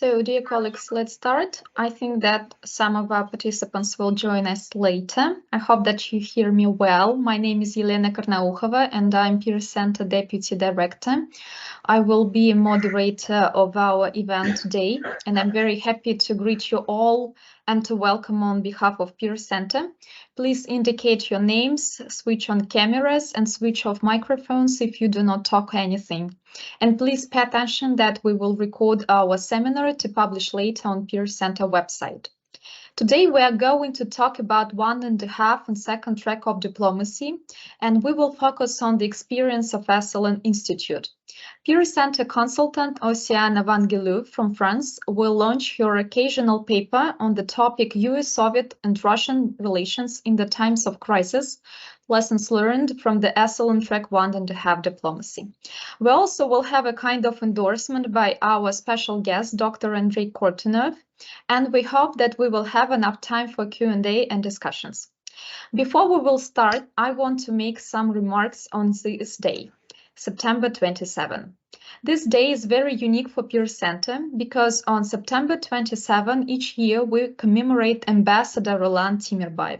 So, dear colleagues, let's start. I think that some of our participants will join us later. I hope that you hear me well. My name is Елена Карнаухова, and I'm ПИР-Центра Deputy Director. I will be a moderator of our event today, and I'm very happy to greet you all and to welcome on behalf of ПИР-Центра. Please indicate your names, switch on cameras, and switch off microphones if you do not talk anything. And please pay attention that we will record our seminar to publish later on ПИР-Центра website. Today we are going to talk about 1.5 and second track of diplomacy, and we will focus on the experience of Esalen Institute. ПИР-Центра consultant Osеana Ван Гелуве from France will launch her occasional paper on the topic US-Soviet and Russian relations in the times of crisis, lessons learned from the Esalen Track 1.5 diplomacy. We also will have a kind of endorsement by our special guest, Dr. Andrei Kortunov, and we hope that we will have enough time for Q&A and discussions. Before we will start, I want to make some remarks on this day, September 27. This day is very unique for ПИР-Центра because on September 27 each year we commemorate Ambassador Roland Timmerbaev.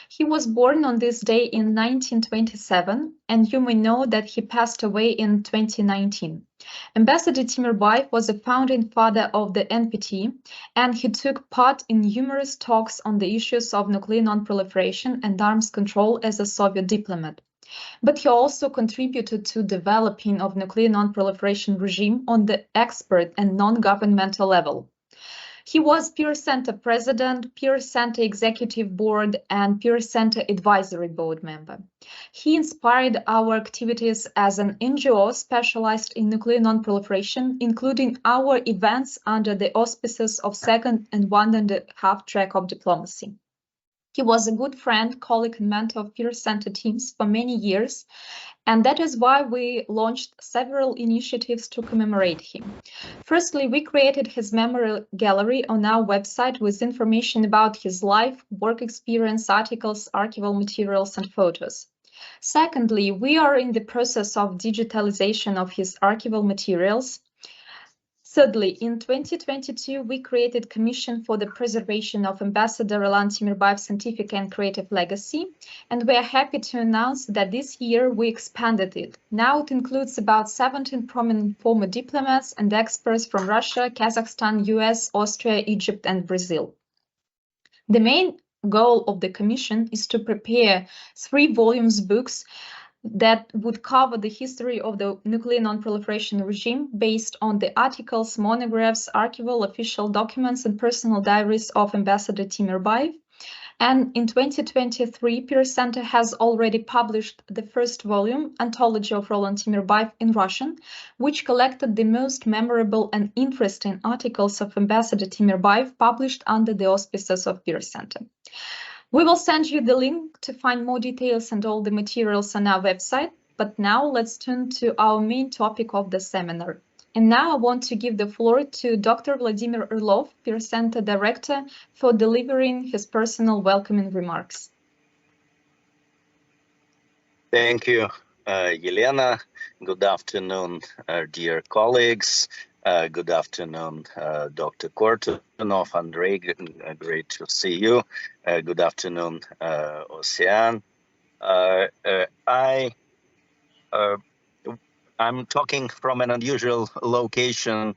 He was born on this day in 1927, and you may know that he passed away in 2019. Ambassador Timmerbaev was a founding father of the NPT, and he took part in numerous talks on the issues of nuclear non-proliferation and arms control as a Soviet diplomat. But he also contributed to developing of nuclear non-proliferation regime on the expert and non-governmental level. He was ПИР-Центра president, ПИР-Центра executive board, and ПИР-Центра advisory board member. He inspired our activities as an NGO specialized in nuclear non-proliferation, including our events under the auspices of second and 1.5 track of diplomacy. He was a good friend, colleague, and mentor of ПИР-Центра teams for many years, and that is why we launched several initiatives to commemorate him. Firstly, we created his memory gallery on our website with information about his life, work experience, articles, archival materials, and photos. Secondly, we are in the process of digitalization of his archival materials. Thirdly, in 2022, we created Commission for the Preservation of Ambassador Roland Timmerbaev's Scientific and Creative Legacy, and we are happy to announce that this year we expanded it. Now it includes about 17 prominent former diplomats and experts from Russia, Kazakhstan, US, Austria, Egypt, and Brazil. The main goal of the Commission is to prepare 3 volumes books that would cover the history of the nuclear non-proliferation regime based on the articles, monographs, archival, official documents, and personal diaries of Ambassador Timmerbaev. And in 2023, ПИР-Центра has already published the first volume, Anthology of Roland Timmerbaev in Russian, which collected the most memorable and interesting articles of Ambassador Timmerbaev published under the auspices of ПИР-Центра. We will send you the link to find more details and all the materials on our website, but now let's turn to our main topic of the seminar. And now I want to give the floor to Dr. Vladimir Orlov, ПИР-Центра Director, for delivering his personal welcoming remarks. Thank you, Елена. Good afternoon, dear colleagues. Good afternoon, Dr. Kortunov, Andrei, great to see you. Good afternoon, Ocean. I'm talking from an unusual location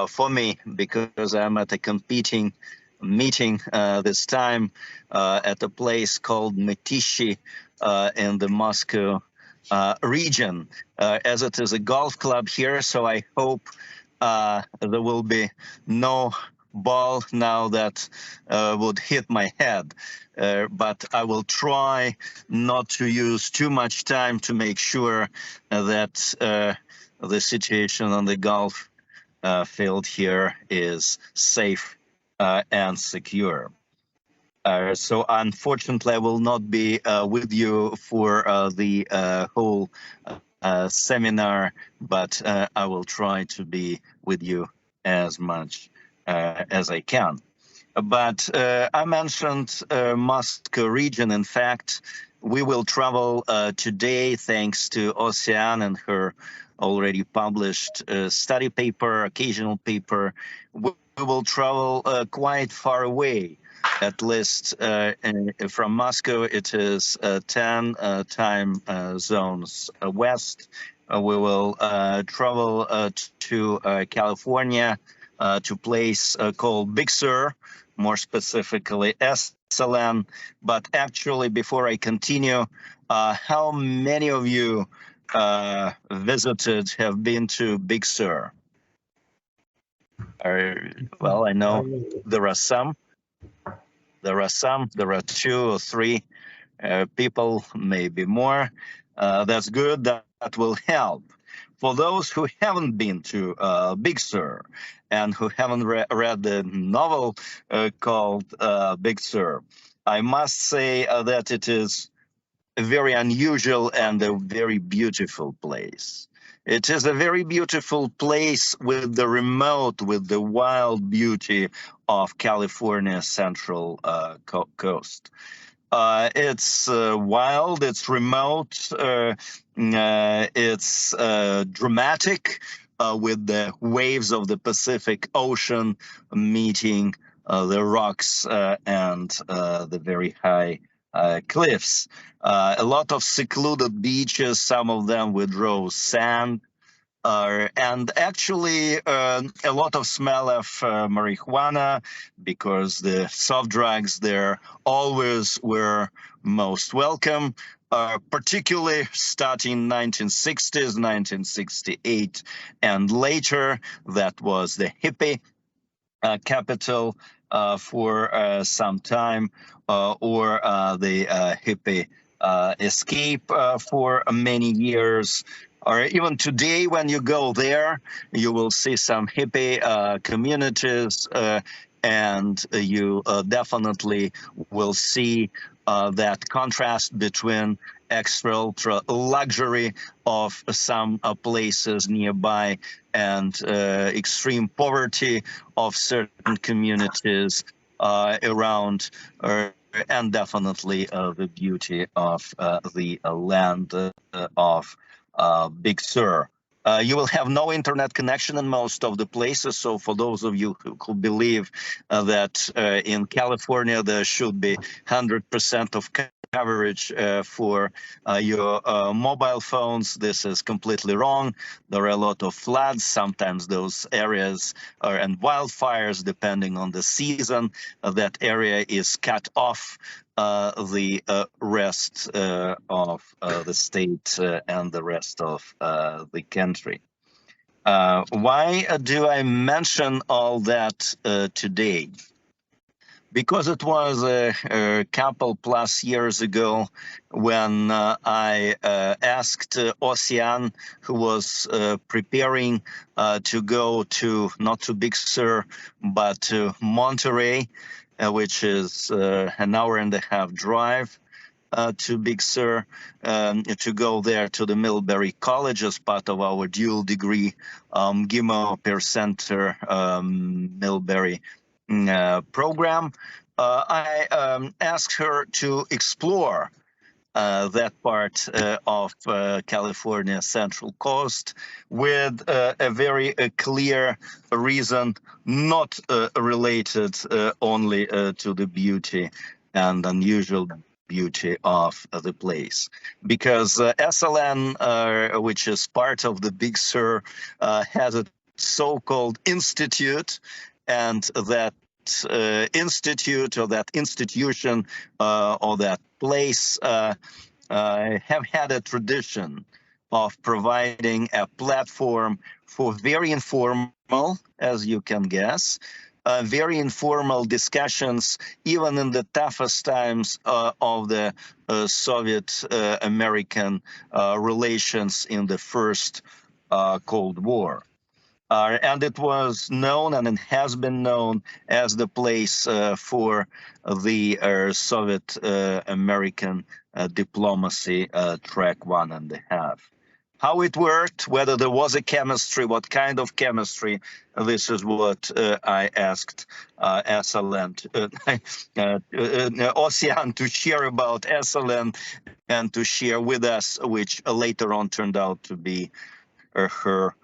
for me because I'm at a competing meeting this time at a place called Metishi in the Moscow region. As it is a golf club here, so I hope there will be no ball now that would hit my head, but I will try not to use too much time to make sure that the situation on the golf field here is safe and secure. So unfortunately, I will not be with you for the whole seminar, but I will try to be with you as much as I can. But I mentioned Moscow region. In fact, we will travel today thanks to Ocean and her already published study paper, occasional paper, will travel quite far away. At least from Moscow, it is 10 time zones west. We will travel to California, to a place called Big Sur, more specifically Esalen. But actually, before I continue, how many of you have been to Big Sur? Well, I know there are some. There are 2 or 3 people, maybe more. That's good. That will help. For those who haven't been to Big Sur and who haven't read the novel called Big Sur, I must say that it is a very unusual and a very beautiful place. It is a very beautiful place with the wild beauty of California's central coast. It's wild, it's remote, it's dramatic, with the waves of the Pacific Ocean meeting the rocks and the very high cliffs. A lot of secluded beaches, some of them with raw sand, and actually a lot of smell of marijuana, because the soft drugs there always were most welcome, particularly starting 1960s, 1968, and later. That was the hippie capital for some time, or the hippie escape for many years. Or even today, when you go there, you will see some hippie communities, and you definitely will see that contrast between extra ultra luxury of some places nearby and extreme poverty of certain communities around, and definitely the beauty of the land of Big Sur. You will have no internet connection in most of the places. So for those of you who believe that in California there should be 100% of coverage for your mobile phones, this is completely wrong. There are a lot of floods. Sometimes those areas and wildfires, depending on the season, that area is cut off the rest of the state and the rest of the country. Why do I mention all that today? Because it was a couple plus years ago when I asked Ocean, who was preparing to go not to Big Sur, but to Monterey, which is an hour-and-a-half drive to Big Sur, to go there to the Millbury College as part of our dual degree GIMO ПИР-Центра Millbury program. I asked her to explore that part of California Central Coast with a very clear reason, not related only to the beauty and unusual beauty of the place, because Esalen, which is part of the Big Sur, has a so-called institute, and that institute or that institution or that place have had a tradition of providing a platform for very informal, as you can guess, very informal discussions, even in the toughest times of the Soviet-American relations in the first Cold War. And it was known, and it has been known, as the place for the Soviet-American diplomacy track 1.5. How it worked, whether there was a chemistry, what kind of chemistry, this is what I asked Esalen, Ocean, to share about Esalen and to share with us, which later on turned out to be her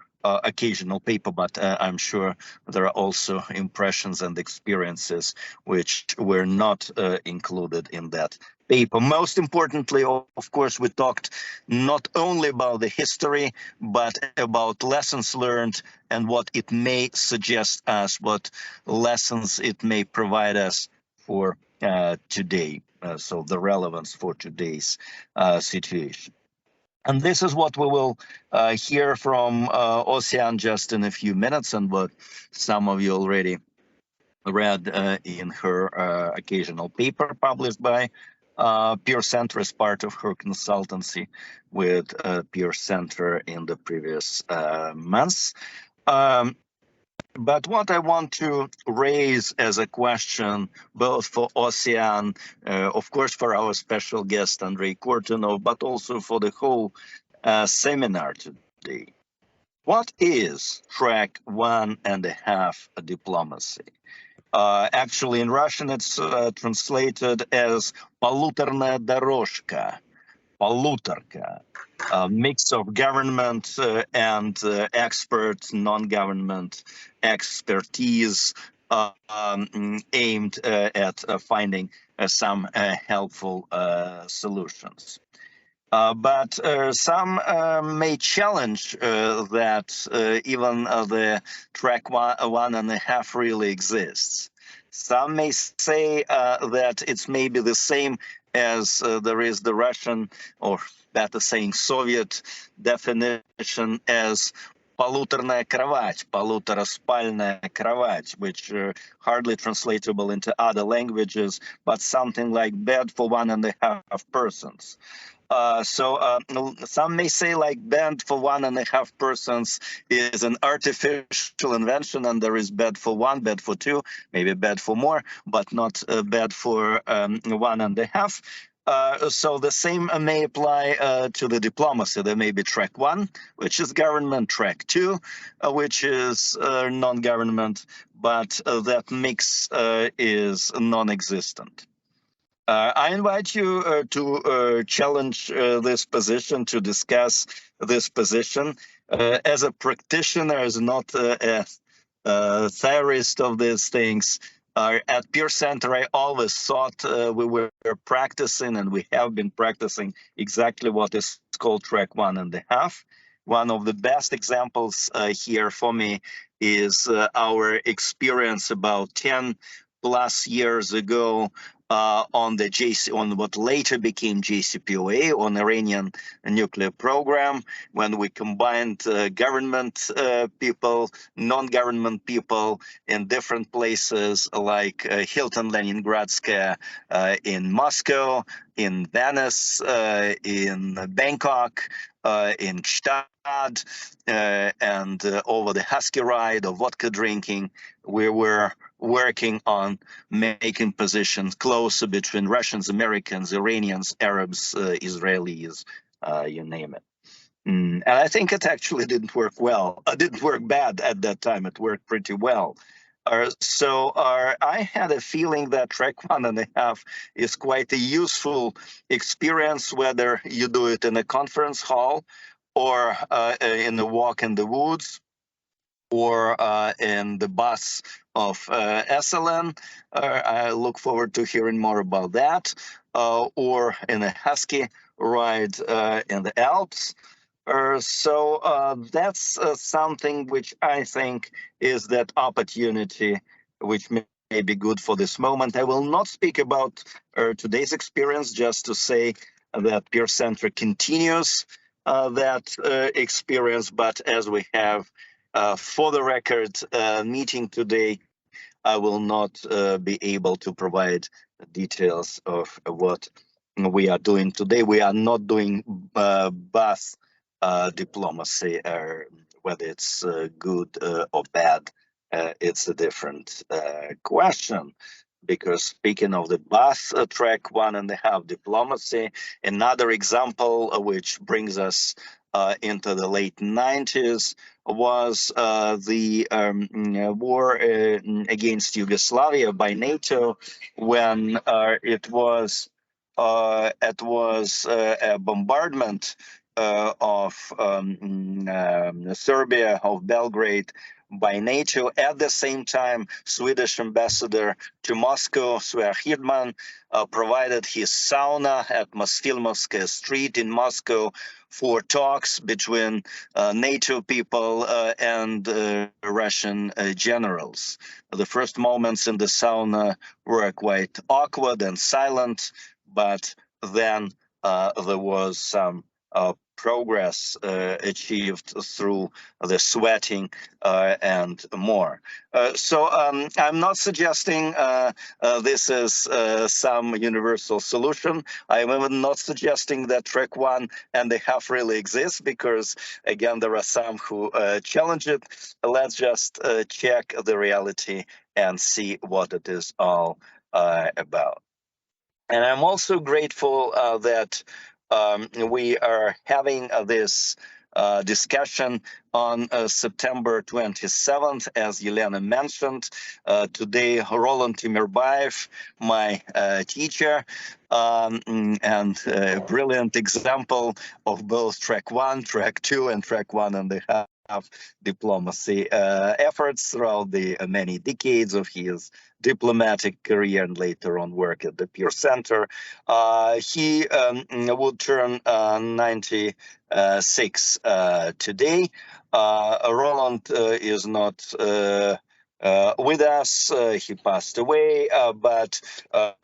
occasional paper, but I'm sure there are also impressions and experiences which were not included in that paper. Most importantly, of course, we talked not only about the history, but about lessons learned and what it may suggest us, what lessons it may provide us for today. So the relevance for today's situation. And this is what we will hear from Ocean just in a few minutes, and what some of you already read in her occasional paper published by ПИР-Центра as part of her consultancy with ПИР-Центра in the previous months. But what I want to raise as a question, both for Ocean, of course, for our special guest, Andrei Kortunov, but also for the whole seminar today. What is track 1.5 diplomacy? Actually, in Russian, it's translated as полуторная дорожка, полуторка, a mix of government and expert, non-government expertise aimed at finding some helpful solutions. But some may challenge that even the track 1.5 really exists. Some may say that it's maybe the same as there is the Russian, or better saying Soviet definition as полуторная кровать, полутораспальная кровать, which hardly translatable into other languages, but something like bed for 1.5 persons. So some may say like bed for 1.5 persons is an artificial invention, and there is bed for 1, bed for 2, maybe bed for more, but not bed for 1.5. So the same may apply to the diplomacy. There may be track 1, which is government, track 2, which is non-government, but that mix is non-existent. I invite you to challenge this position, to discuss this position. As a practitioner, as not a theorist of these things, at ПИР-Центра, I always thought we were practicing, and we have been practicing exactly what is called track 1.5. One of the best examples here for me is our experience about 10+ years ago on what later became JCPOA, on Iranian nuclear program, when we combined government people, non-government people in different places like Hilton Leningradskaya in Moscow, in Venice, in Bangkok, in Gstaad, and over the Husky ride or vodka drinking, we were working on making positions closer between Russians, Americans, Iranians, Arabs, Israelis, you name it. And I think it actually didn't work well. It didn't work bad at that time. It worked pretty well. So I had a feeling that track 1.5 is quite a useful experience, whether you do it in a conference hall or in a walk in the woods, or in the bus of Esalen. I look forward to hearing more about that, or in a Husky ride in the Alps. So that's something which I think is that opportunity which may be good for this moment. I will not speak about today's experience, just to say that ПИР-Центра continues that experience, but as we have for the record meeting today, I will not be able to provide details of what we are doing today. We are not doing bus diplomacy, whether it's good or bad. It's a different question. Because speaking of the bus track 1.5 diplomacy, another example which brings us into the late 90s was the war against Yugoslavia by NATO, when it was a bombardment of Serbia, of Belgrade, by NATO. At the same time, Swedish ambassador to Moscow, Sverre Hirdman, provided his sauna at Mosfilmovskaya Street in Moscow for talks between NATO people and Russian generals. The first moments in the sauna were quite awkward and silent, but then there was some progress achieved through the sweating and more. So I'm not suggesting this is some universal solution. I'm even not suggesting that track 1.5 really exists, because again, there are some who challenge it. Let's just check the reality and see what it is all about. And I'm also grateful that we are having this discussion on September 27th, as Yelena mentioned. Today, Roland Timirbayev, my teacher, and a brilliant example of both track 1, track 2, and track 1.5 diplomacy efforts throughout the many decades of his diplomatic career and later on work at the PIR-Center. He would turn 96 today. Roland is not with us. He passed away, but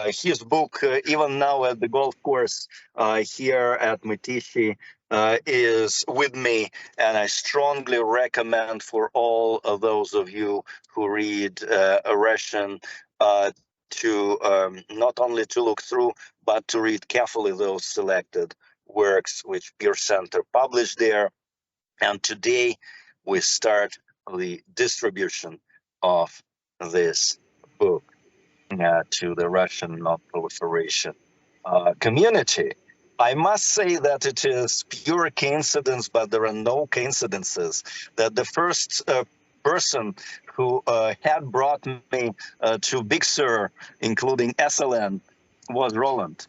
his book, even now at the golf course here at Mitishi, is with me, and I strongly recommend for all of those of you who read Russian to not only to look through, but to read carefully those selected works which ПИР-Центр published there. And today we start the distribution of this book to the Russian non-proliferation community. I must say that it is pure coincidence, but there are no coincidences, that the first person who had brought me to Big Sur, including Esalen, was Roland.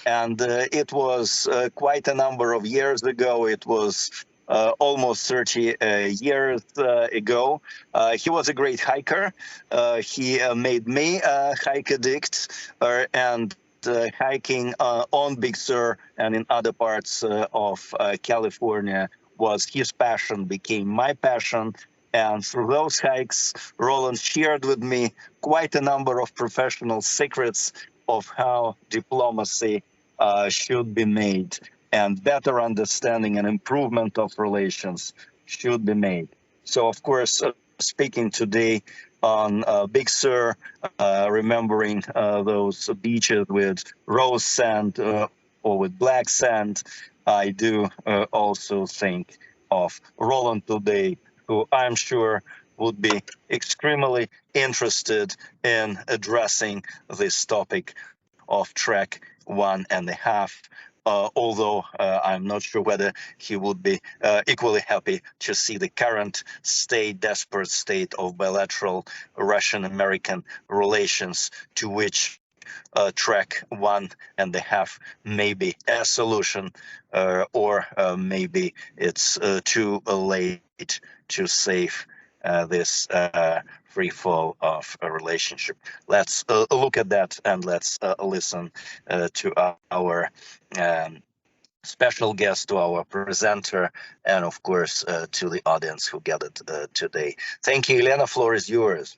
And it was quite a number of years ago. It was almost 30 years ago. He was a great hiker. He made me a hike addict, and hiking on Big Sur and in other parts of California was his passion, became my passion. And through those hikes, Roland shared with me quite a number of professional secrets of how diplomacy should be made, and better understanding and improvement of relations should be made. So, of course, speaking today on Big Sur, remembering those beaches with rose sand or with black sand, I do also think of Roland today, who I'm sure would be extremely interested in addressing this topic of track 1.5. Although I'm not sure whether he would be equally happy to see the current state, desperate state of bilateral Russian-American relations, to which track 1.5 may be a solution, or maybe it's too late to save this free fall of a relationship. Let's look at that, and let's listen to our special guest, to our presenter, and of course to the audience who gathered today. Thank you, Elena. Floor is yours.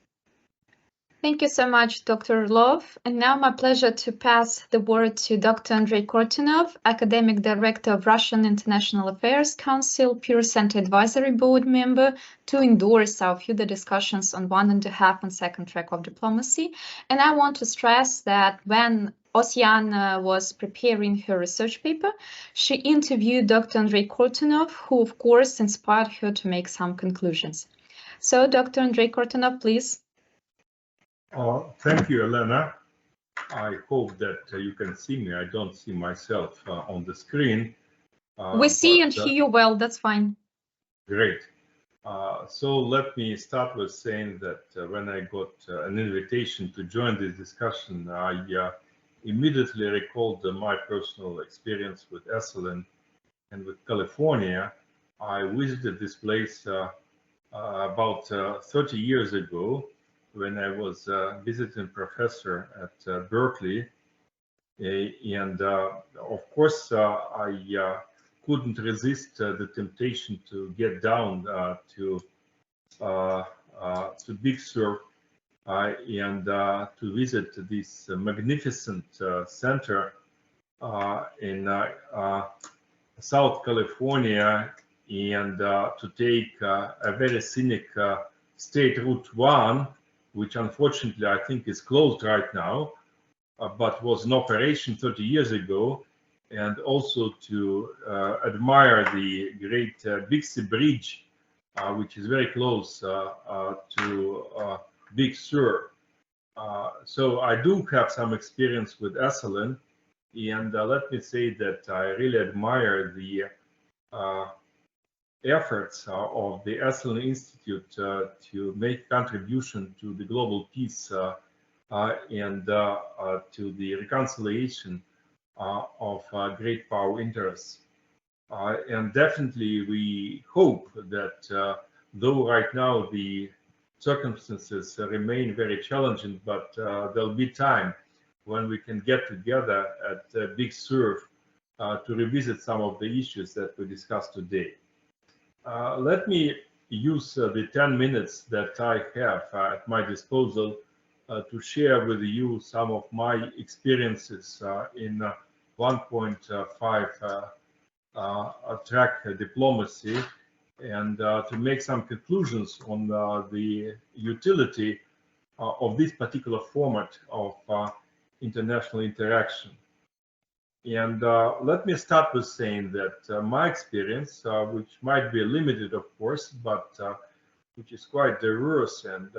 Thank you so much, Dr. Orlov. And now my pleasure to pass the word to Dr. Andrei Kortunov, Academic Director of Russian International Affairs Council, ПИР-Center Advisory Board member, to endorse our further discussions on 1.5 and second track of diplomacy. And I want to stress that when Oseana was preparing her research paper, she interviewed Dr. Andrei Kortunov, who of course inspired her to make some conclusions. So Dr. Andrei Kortunov, please. Thank you, Elena. I hope that you can see me. I don't see myself on the screen. We see and hear you well, that's fine. Great. So let me start with saying that when I got an invitation to join this discussion, I immediately recalled my personal experience with Esalen and with California. I visited this place about 30 years ago when I was a visiting professor at Berkeley. And of course, I couldn't resist the temptation to get down to Big Sur and to visit this magnificent center in South California, and to take a very scenic State Route 1, which unfortunately I think is closed right now, but was in operation 30 years ago, and also to admire the great Bixby Bridge, which is very close to Big Sur. So I do have some experience with Esalen, and let me say that I really admire the efforts of the Esalen Institute to make contribution to the global peace and to the reconciliation of great power interests. And definitely we hope that though right now the circumstances remain very challenging, but there'll be time when we can get together at Big Sur to revisit some of the issues that we discussed today. Let me use the 10 minutes that I have at my disposal to share with you some of my experiences in 1.5 track diplomacy, and to make some conclusions on the utility of this particular format of international interaction. And let me start with saying that my experience, which might be limited, of course, but which is quite diverse, and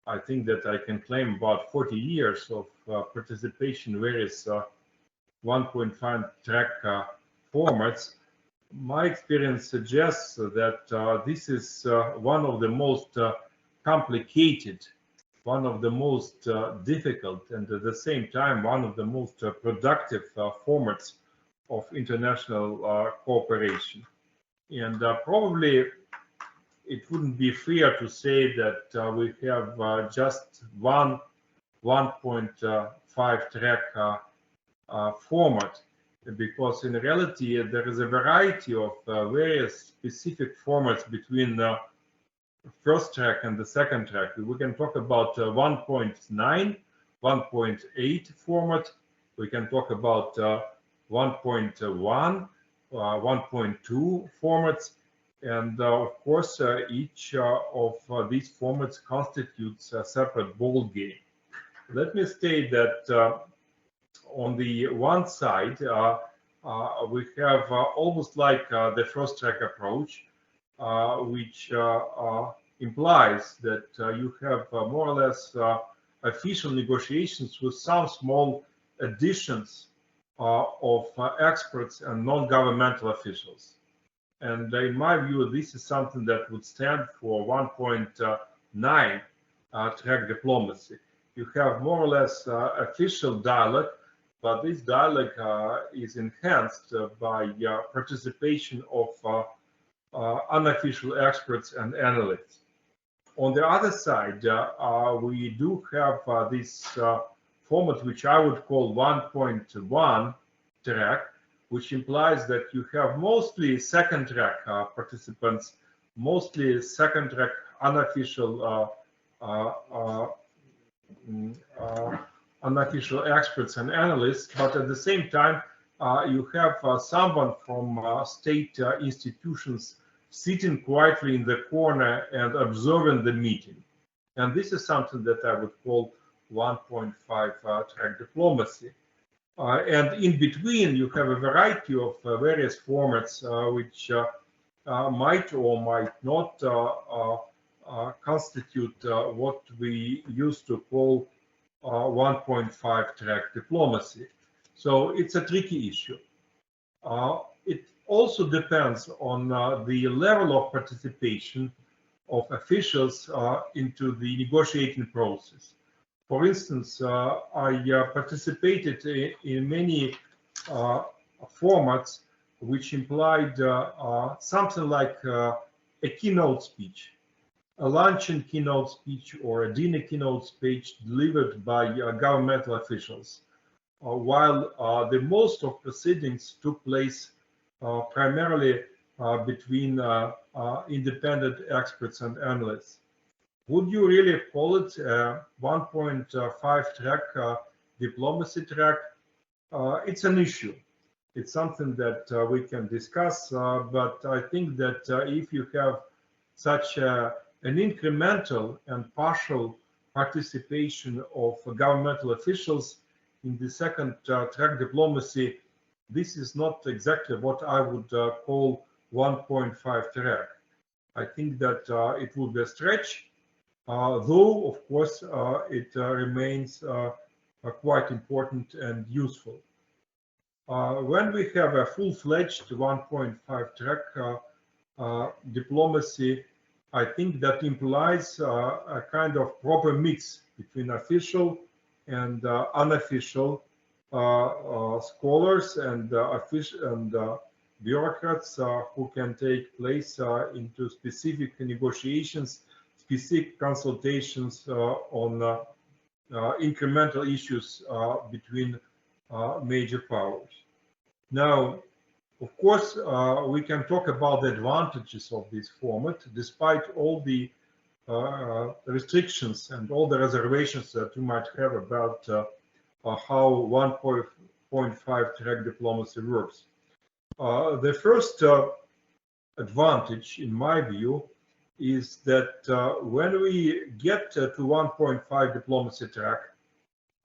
I think that I can claim about 40 years of participation in various 1.5 track formats. My experience suggests that this is one of the most complicated, one of the most difficult, and at the same time one of the most productive formats of international cooperation. And probably it wouldn't be fair to say that we have just one 1.5 track format, because in reality there is a variety of various specific formats between the first track and the second track. We can talk about 1.9, 1.8 format. We can talk about 1.1, 1.2 formats. And of course, each of these formats constitutes a separate ball game. Let me state that on the one side, we have almost like the first track approach, which implies that you have more or less official negotiations with some small additions of experts and non-governmental officials. And in my view, this is something that would stand for 1.9 track diplomacy. You have more or less official dialogue, but this dialogue is enhanced by participation of unofficial experts and analysts. On the other side, we do have this format, which I would call 1.1 track, which implies that you have mostly second track participants, mostly second track unofficial unofficial experts and analysts, but at the same time, you have someone from state institutions sitting quietly in the corner and observing the meeting. And this is something that I would call 1.5 track diplomacy. And in between, you have a variety of various formats which might or might not constitute what we used to call 1.5 track diplomacy. So it's a tricky issue. It also depends on the level of participation of officials into the negotiating process. For instance, I participated in many formats which implied something like a keynote speech, a luncheon keynote speech or a dinner keynote speech delivered by governmental officials, while the most of proceedings took place primarily between independent experts and analysts. Would you really call it a 1.5 track diplomacy track? It's an issue. It's something that we can discuss, but I think that if you have such an incremental and partial participation of governmental officials in the second track diplomacy, this is not exactly what I would call 1.5 track. I think that it will be a stretch, though, of course, it remains quite important and useful. When we have a full-fledged 1.5 track diplomacy, I think that implies a kind of proper mix between official and unofficial scholars and bureaucrats who can take place into specific negotiations, specific consultations on incremental issues between major powers. Now, of course, we can talk about the advantages of this format, despite all the restrictions and all the reservations that you might have about how 1.5 track diplomacy works. The first advantage, in my view, is that when we get to 1.5 diplomacy track,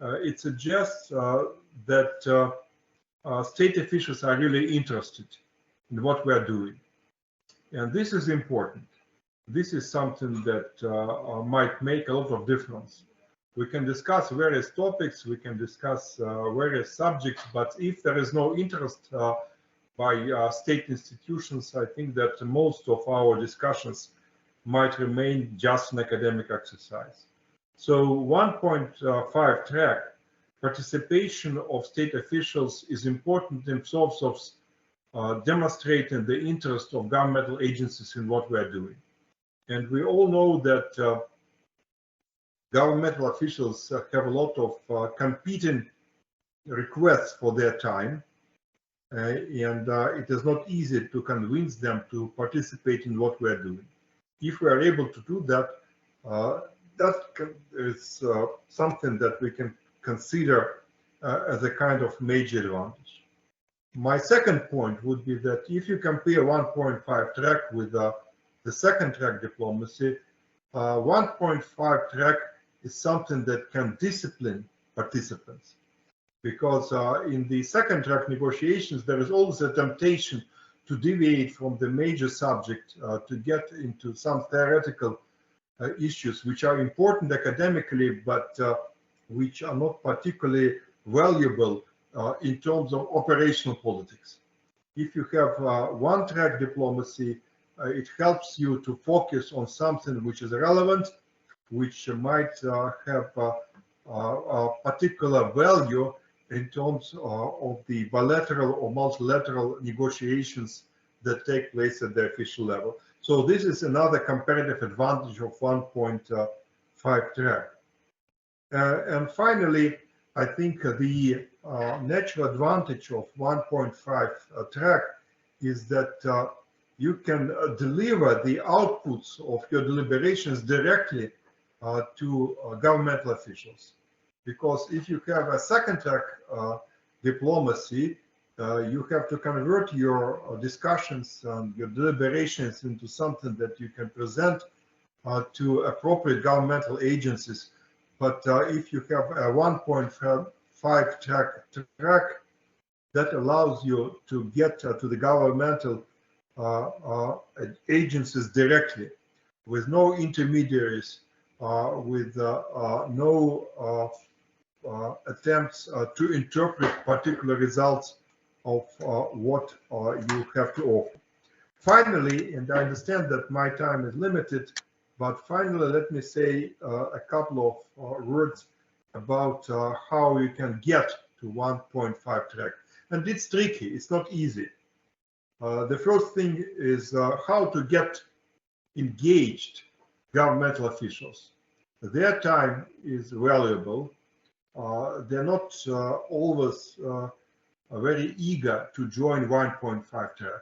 it suggests that state officials are really interested in what we are doing. And this is important. This is something that might make a lot of difference. We can discuss various topics, we can discuss various subjects, but if there is no interest by state institutions, I think that most of our discussions might remain just an academic exercise. So 1.5 track, participation of state officials is important in terms of demonstrating the interest of governmental agencies in what we are doing. And we all know that governmental officials have a lot of competing requests for their time, and it is not easy to convince them to participate in what we are doing. If we are able to do that, that is something that we can consider as a kind of major advantage. My second point would be that if you compare 1.5 track with the second track diplomacy, 1.5 track is something that can discipline participants, because in the second track negotiations, there is always a temptation to deviate from the major subject, to get into some theoretical issues which are important academically, but which are not particularly valuable in terms of operational politics. If you have one-track diplomacy, it helps you to focus on something which is relevant, which might have a particular value in terms of the bilateral or multilateral negotiations that take place at the official level. So this is another comparative advantage of 1.5 track. And finally, I think the natural advantage of 1.5 track is that you can deliver the outputs of your deliberations directly to governmental officials. Because if you have a second track diplomacy, you have to convert your discussions and your deliberations into something that you can present to appropriate governmental agencies. But if you have a 1.5 track, that allows you to get to the governmental agencies directly, with no intermediaries, with no attempts to interpret particular results of what you have to offer. Finally, and I understand that my time is limited, but finally, let me say a couple of words about how you can get to 1.5 track. And it's tricky, it's not easy. The first thing is how to get engaged governmental officials. Their time is valuable. They're not always very eager to join 1.5 track.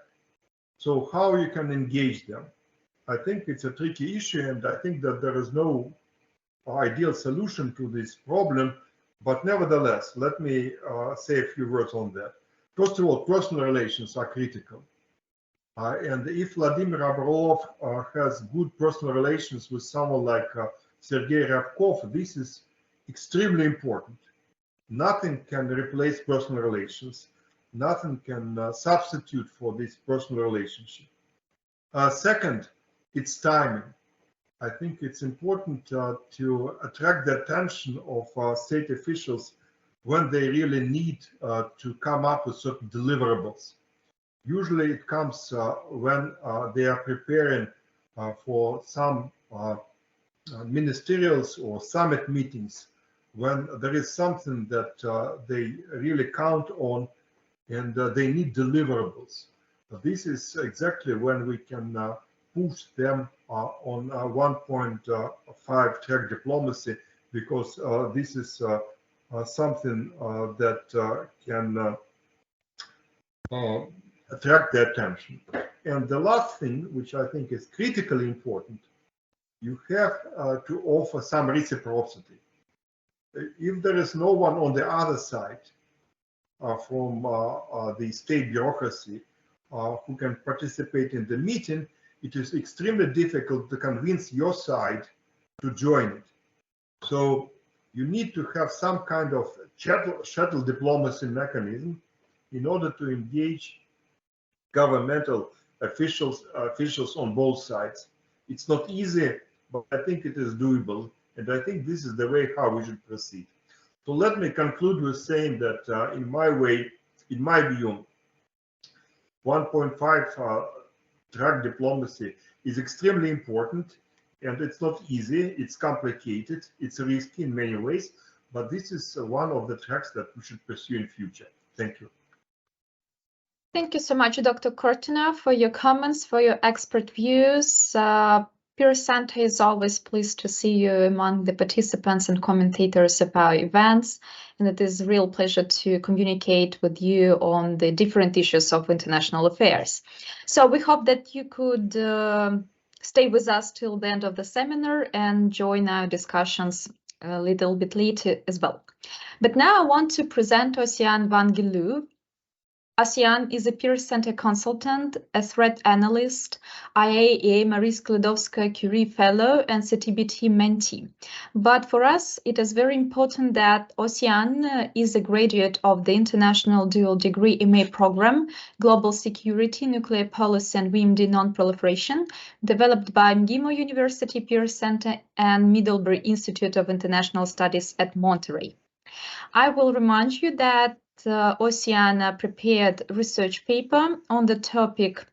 So how you can engage them? I think it's a tricky issue, and I think that there is no ideal solution to this problem. But nevertheless, let me say a few words on that. First of all, personal relations are critical. And if Vladimir Abrov has good personal relations with someone like Sergei Ryabkov, this is extremely important. Nothing can replace personal relations. Nothing can substitute for this personal relationship. Second, it's timing. I think it's important to attract the attention of state officials when they really need to come up with certain deliverables. Usually it comes when they are preparing for some ministerials or summit meetings, when there is something that they really count on and they need deliverables. This is exactly when we can push them on 1.5 track diplomacy, because this is something that can attract their attention. And the last thing, which I think is critically important, you have to offer some reciprocity. If there is no one on the other side from the state bureaucracy who can participate in the meeting, it is extremely difficult to convince your side to join it. So you need to have some kind of shuttle diplomacy mechanism in order to engage governmental officials on both sides. It's not easy, but I think it is doable, and I think this is the way how we should proceed. So let me conclude with saying that in my view, 1.5 track diplomacy is extremely important, and it's not easy, it's complicated, it's risky in many ways, but this is one of the tracks that we should pursue in future. Thank you. Thank you so much, Dr. Kortuna, for your comments, for your expert views. ПИР-Центра is always pleased to see you among the participants and commentators of our events, and it is a real pleasure to communicate with you on the different issues of international affairs. So we hope that you could stay with us till the end of the seminar and join our discussions a little bit later as well. But now I want to present Osеана Ван Гелуве. Osеана is a ПИР-Центра consultant, a threat analyst, IAEA Marie Skłodowska-Curie Fellow, and CTBT mentee. But for us, it is very important that Osеana is a graduate of the International Dual Degree MA program, Global Security, Nuclear Policy and WMD Non-Proliferation, developed by MGIMO University ПИР-Центра and Middlebury Institute of International Studies at Monterey. I will remind you that Osеana prepared a research paper on the topic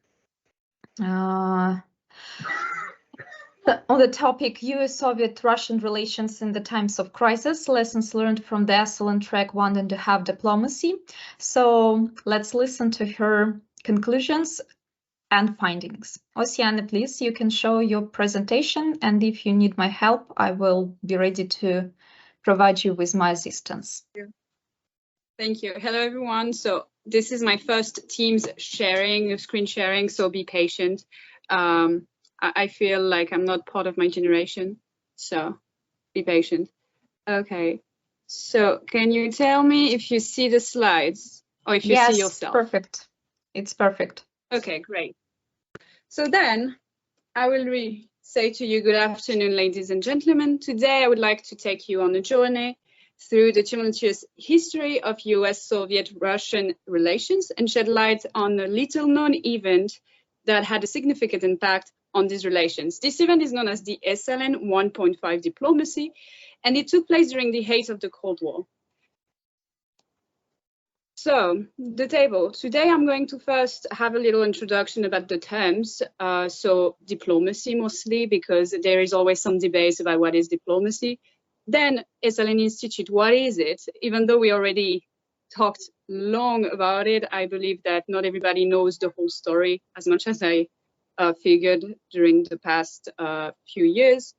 US-Soviet-Russian relations in the times of crisis, lessons learned from the Esalen Track 1.5 diplomacy. So let's listen to her conclusions and findings. Osеana, please, you can show your presentation, and if you need my help, I will be ready to provide you with my assistance. Thank you. Hello, everyone. So this is my first Teams screen sharing, so be patient. I feel like I'm not part of my generation, so be patient. Okay, so can you tell me if you see the slides or if you see yourself? Yes, perfect. It's perfect. Okay, great. So then I will say to you, good afternoon, ladies and gentlemen. Today I would like to take you on a journey through the tumultuous history of US-Soviet-Russian relations and shed light on a little-known event that had a significant impact on these relations. This event is known as the Esalen 1.5 diplomacy, and it took place during the height of the Cold War. So, the table. Today I'm going to first have a little introduction about the terms, so diplomacy mostly, because there is always some debate about what is diplomacy. Then Esalen Institute, what is it? Even though we already talked long about it. I believe that not everybody knows the whole story as much as I figured during the past few years.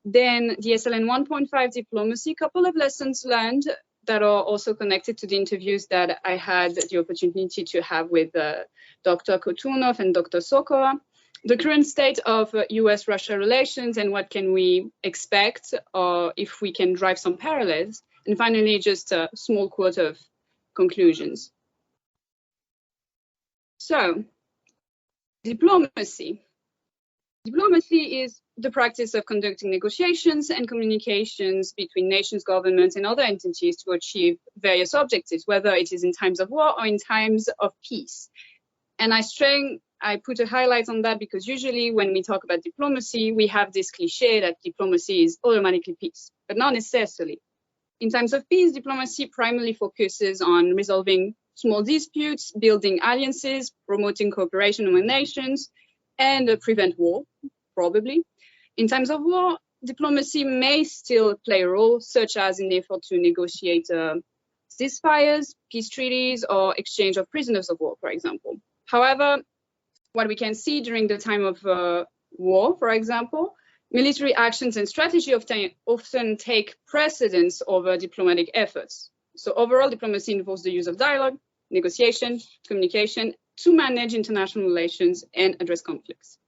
Then the Esalen 1.5 diplomacy, couple of lessons learned that are also connected to the interviews that I had the opportunity to have with Dr. Kotunov and Dr. Sokova. The current state of US-Russia relations and what can we expect, or if we can drive some parallels. And finally, just a small quote of conclusions. So, diplomacy. Diplomacy is the practice of conducting negotiations and communications between nations, governments, and other entities to achieve various objectives, whether it is in times of war or in times of peace. And I put a highlight on that because usually when we talk about diplomacy, we have this cliche that diplomacy is automatically peace, but not necessarily. In times of peace, diplomacy primarily focuses on resolving small disputes, building alliances, promoting cooperation among nations, and prevent war, probably. In times of war, diplomacy may still play a role, such as in the effort to negotiate ceasefires, peace treaties, or exchange of prisoners of war, for example. However, what we can see during the time of war, for example, military actions and strategy often take precedence over diplomatic efforts. So overall, diplomacy involves the use of dialogue, negotiation, communication, to manage international relations and address conflicts.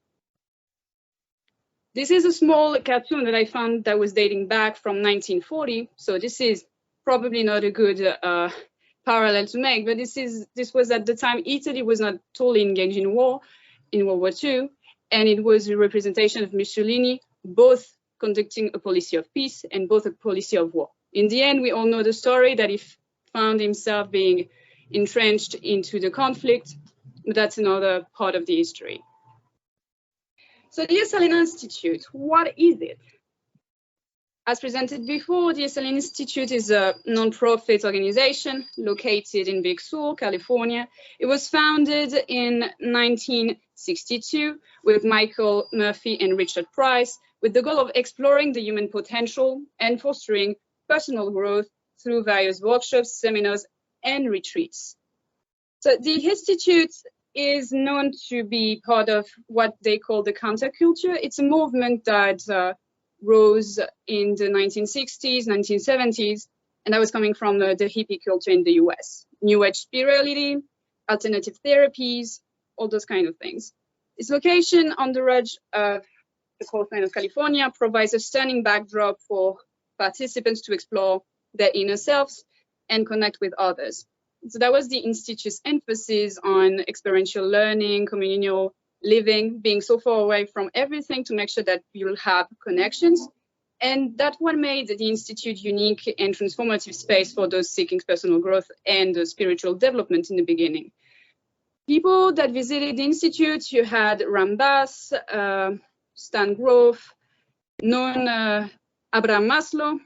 This is a small cartoon that I found that was dating back from 1940. So this is probably not a good parallel to make, but this was at the time Italy was not totally engaged in war, in World War II, and it was a representation of Mussolini, both conducting a policy of peace and both a policy of war. In the end, we all know the story that he found himself being entrenched into the conflict, but that's another part of the history. So the Esalen Institute, what is it? As presented before, the Esalen Institute is a non-profit organization located in Big Sur, California. It was founded in 1962 with Michael Murphy and Richard Price, with the goal of exploring the human potential and fostering personal growth through various workshops, seminars, and retreats. So the Institute is known to be part of what they call the counterculture. It's a movement that rose in the 1960s, 1970s, and that was coming from the hippie culture in the US. New Age spirituality, alternative therapies, all those kind of things. Its location on the ridge of the coastline of California provides a stunning backdrop for participants to explore their inner selves and connect with others. So that was the Institute's emphasis on experiential learning, communal living, being so far away from everything to make sure that you'll have connections. And that's what made the Institute unique and transformative space for those seeking personal growth and spiritual development in the beginning. People that visited the Institute, you had Ram Dass, Stan Grof, known Abraham Maslow,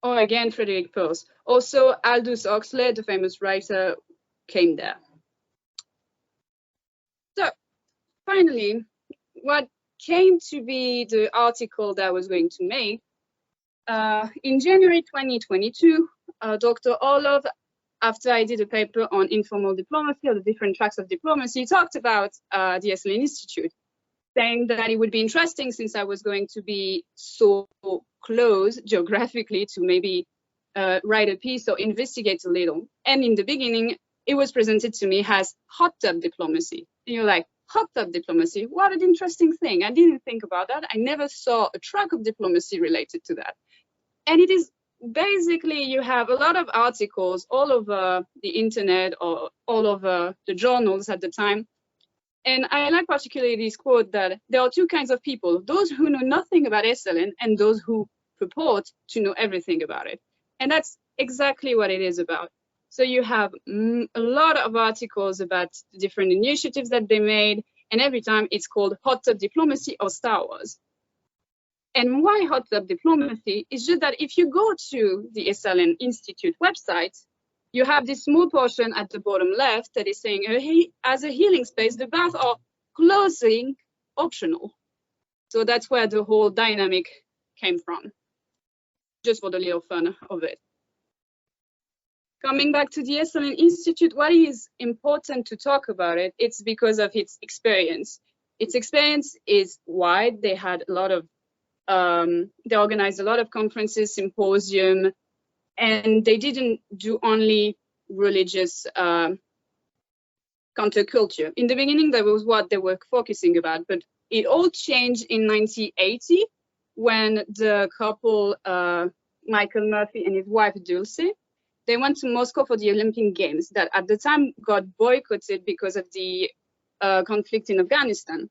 or again, Frederick Perls. Also, Aldous Huxley, the famous writer, came there. So, finally, what came to be the article that I was going to make, in January 2022, Dr. Orlov, after I did a paper on informal diplomacy or the different tracks of diplomacy, talked about the Esalen Institute, saying that it would be interesting since I was going to be so close geographically to maybe write a piece or investigate a little. And in the beginning, it was presented to me as hot tub diplomacy. And you're like, hot tub diplomacy, what an interesting thing. I didn't think about that. I never saw a track of diplomacy related to that. And it is basically, you have a lot of articles all over the internet or all over the journals at the time. And I like particularly this quote that there are two kinds of people, those who know nothing about Esalen and those who purport to know everything about it. And that's exactly what it is about. So you have a lot of articles about the different initiatives that they made, and every time it's called hot tub diplomacy or Star Wars. And why hot tub diplomacy? It's just that if you go to the Esalen Institute website, you have this small portion at the bottom left that is saying, as a healing space, the baths are closing optional. So that's where the whole dynamic came from, just for the little fun of it. Coming back to the Esalen Institute, what is important to talk about it? It's because of its experience. Its experience is wide. They had a lot of, they organized a lot of conferences, symposium, and they didn't do only religious counterculture. In the beginning, that was what they were focusing about, but it all changed in 1980 when the couple, Michael Murphy and his wife Dulce, they went to Moscow for the Olympic Games that at the time got boycotted because of the conflict in Afghanistan.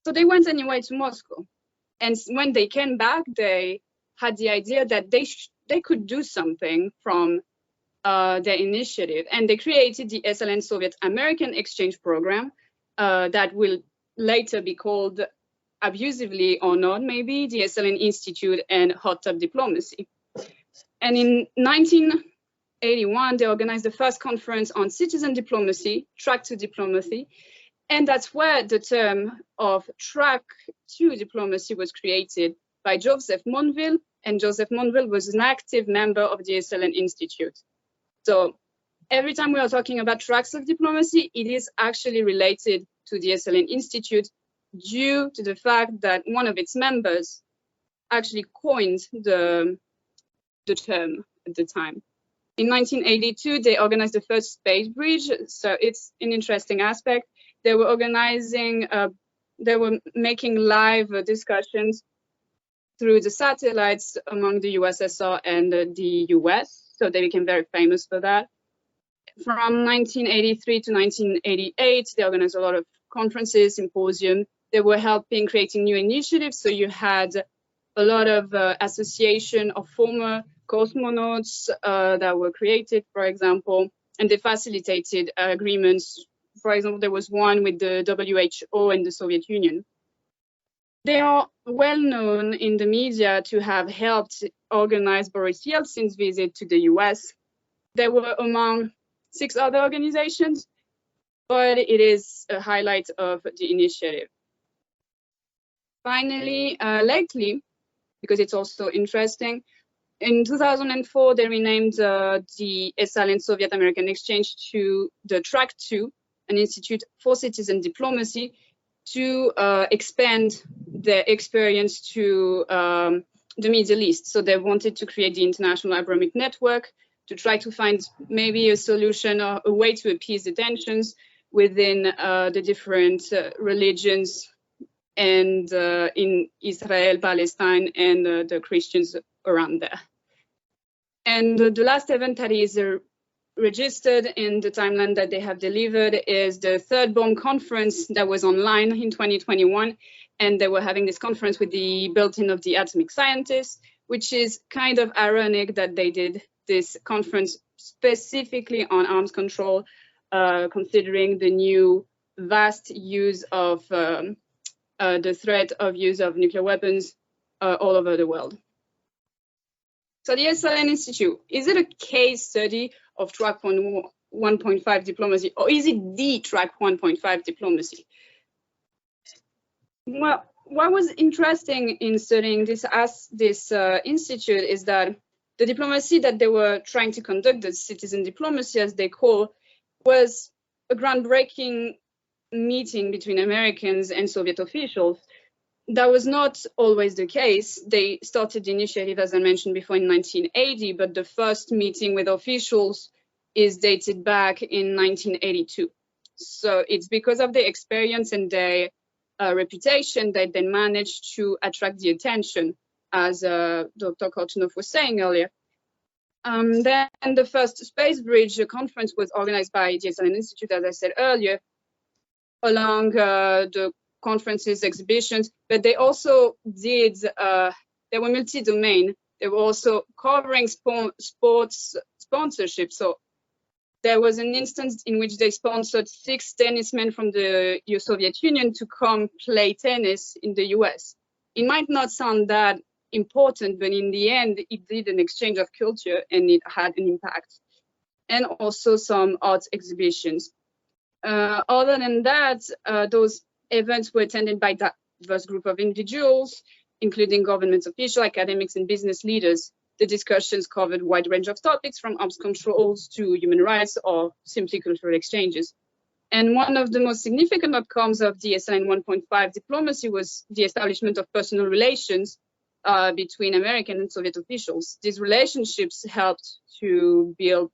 So they went anyway to Moscow. And when they came back, they had the idea that they could do something from their initiative. And they created the Esalen Soviet-American exchange program that will later be called, abusively or not maybe, the Esalen Institute and Hot Tub Diplomacy. And in 1981, they organized the first conference on citizen diplomacy, track to diplomacy. And that's where the term of track to diplomacy was created by Joseph Monville. And Joseph Monville was an active member of the Esalen Institute. So every time we are talking about tracks of diplomacy, it is actually related to the Esalen Institute due to the fact that one of its members actually coined the term at the time. In 1982, they organized the first space bridge. So it's an interesting aspect. They were organizing, they were making live discussions through the satellites among the USSR and the US. So they became very famous for that. From 1983 to 1988, they organized a lot of conferences, symposium. They were helping creating new initiatives. So you had a lot of association of former cosmonauts that were created, for example, and they facilitated agreements. For example, there was one with the WHO and the Soviet Union. They are well known in the media to have helped organize Boris Yeltsin's visit to the US. They were among 6 other organizations, but it is a highlight of the initiative. Finally, lately, because it's also interesting, in 2004, they renamed the Esalen Soviet-American Exchange to the Track 2, an institute for citizen diplomacy, to expand their experience to the Middle East. So they wanted to create the International Abrahamic Network to try to find maybe a solution or a way to appease the tensions within the different religions and in Israel, Palestine, and the Christians around there. And the last event that is registered in the timeline that they have delivered is the third bomb conference that was online in 2021. And they were having this conference with the built-in of the atomic scientists, which is kind of ironic that they did this conference specifically on arms control, considering the new vast use of the threat of use of nuclear weapons all over the world. So the Esalen Institute, is it a case study of track 1.5 diplomacy, or is it the track 1.5 diplomacy? Well, what was interesting in studying this institute is that the diplomacy that they were trying to conduct, the citizen diplomacy as they call, was a groundbreaking meeting between Americans and Soviet officials. That was not always the case. They started the initiative, as I mentioned before, in 1980, but the first meeting with officials is dated back in 1982. So it's because of their experience and their reputation that they managed to attract the attention, as Dr. Korchnov was saying earlier. Then the first Space Bridge conference was organized by the Esalen Institute, as I said earlier, along the conferences, exhibitions, but they also did, they were multi-domain. They were also covering sports sponsorship. So there was an instance in which they sponsored 6 tennismen from the Soviet Union to come play tennis in the US. It might not sound that important, but in the end, it did an exchange of culture and it had an impact. And also some art exhibitions. Other than that, those events were attended by a diverse group of individuals, including government officials, academics, and business leaders. the discussions covered a wide range of topics, from arms controls to human rights or simply cultural exchanges. And one of the most significant outcomes of the Esalen 1.5 diplomacy was the establishment of personal relations between American and Soviet officials. These relationships helped to build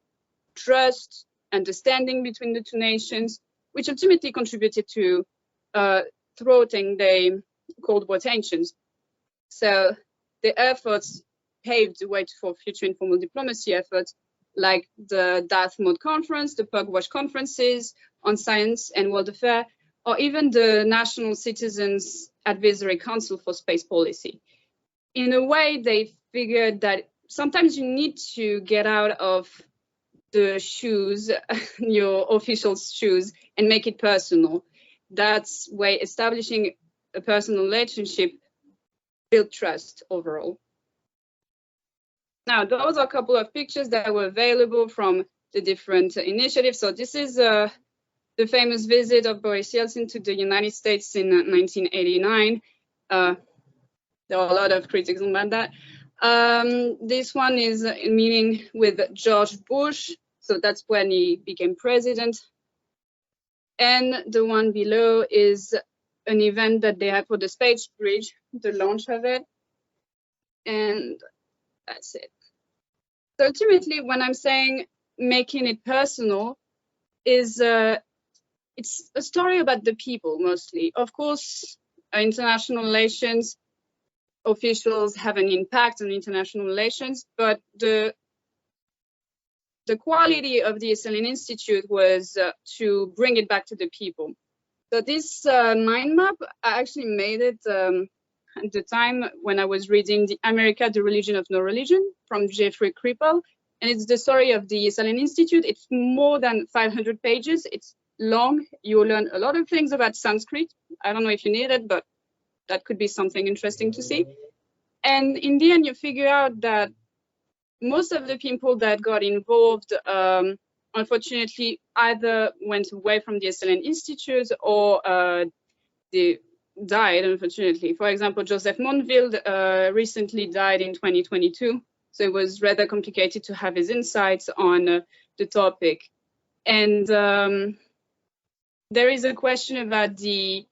trust, understanding between the two nations, which ultimately contributed to thwarting the Cold War tensions. So the efforts paved the way for future informal diplomacy efforts, like the Dartmouth Conference, the Pugwash conferences on science and world affairs, or even the National Citizens Advisory Council for Space Policy. In a way, they figured that sometimes you need to get out of the shoes, your official's shoes, and make it personal. That's why establishing a personal relationship build trust overall. Now, those are a couple of pictures that were available from the different initiatives. So this is the famous visit of Boris Yeltsin to the United States in 1989. There are a lot of critics about that. This one is a meeting with George Bush. So that's when he became president. And the one below is an event that they had for the Space Bridge, the launch of it. And that's it. So ultimately, when I'm saying making it personal, is it's a story about the people mostly. Of course, international relations officials have an impact on international relations, but the quality of the Esalen Institute was to bring it back to the people. So this mind map, I actually made it at the time when I was reading the America, the Religion of No Religion from Jeffrey Kripal. And it's the story of the Esalen Institute. It's more than 500 pages. It's long. You learn a lot of things about Sanskrit. I don't know if you need it, but that could be something interesting to see. And in the end, you figure out that most of the people that got involved, unfortunately, either went away from the Esalen Institute or they died, unfortunately. For example, Joseph Monville recently died in 2022. So it was rather complicated to have his insights on the topic. And there is a question about the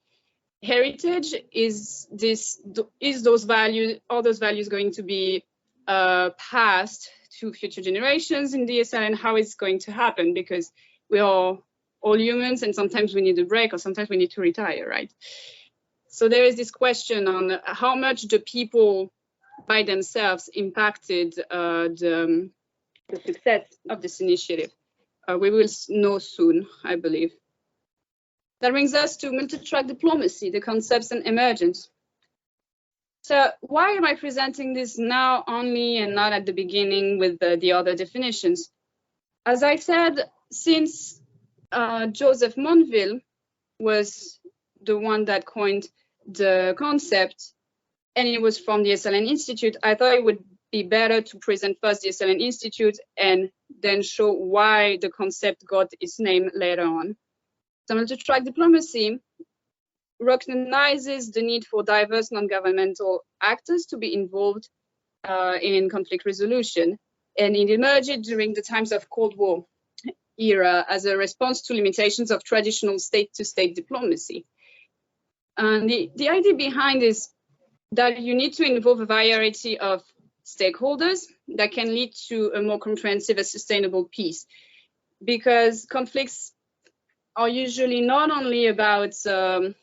heritage. Is those values, all those values going to be passed to future generations in the Esalen? How is it going to happen? Because we are all humans and sometimes we need a break or sometimes we need to retire, right? So there is this question on how much the people by themselves impacted the success of this initiative. We will know soon, I believe. That brings us to multi-track diplomacy, the concepts and emergence. So why am I presenting this now only and not at the beginning with the other definitions? As I said, since Joseph Monville was the one that coined the concept, and it was from the Esalen Institute, I thought it would be better to present first the Esalen Institute and then show why the concept got its name later on. So multi-track diplomacy recognizes the need for diverse non-governmental actors to be involved in conflict resolution. And it emerged during the times of Cold War era as a response to limitations of traditional state-to-state diplomacy. And the idea behind is that you need to involve a variety of stakeholders that can lead to a more comprehensive and sustainable peace. Because conflicts are usually not only about, I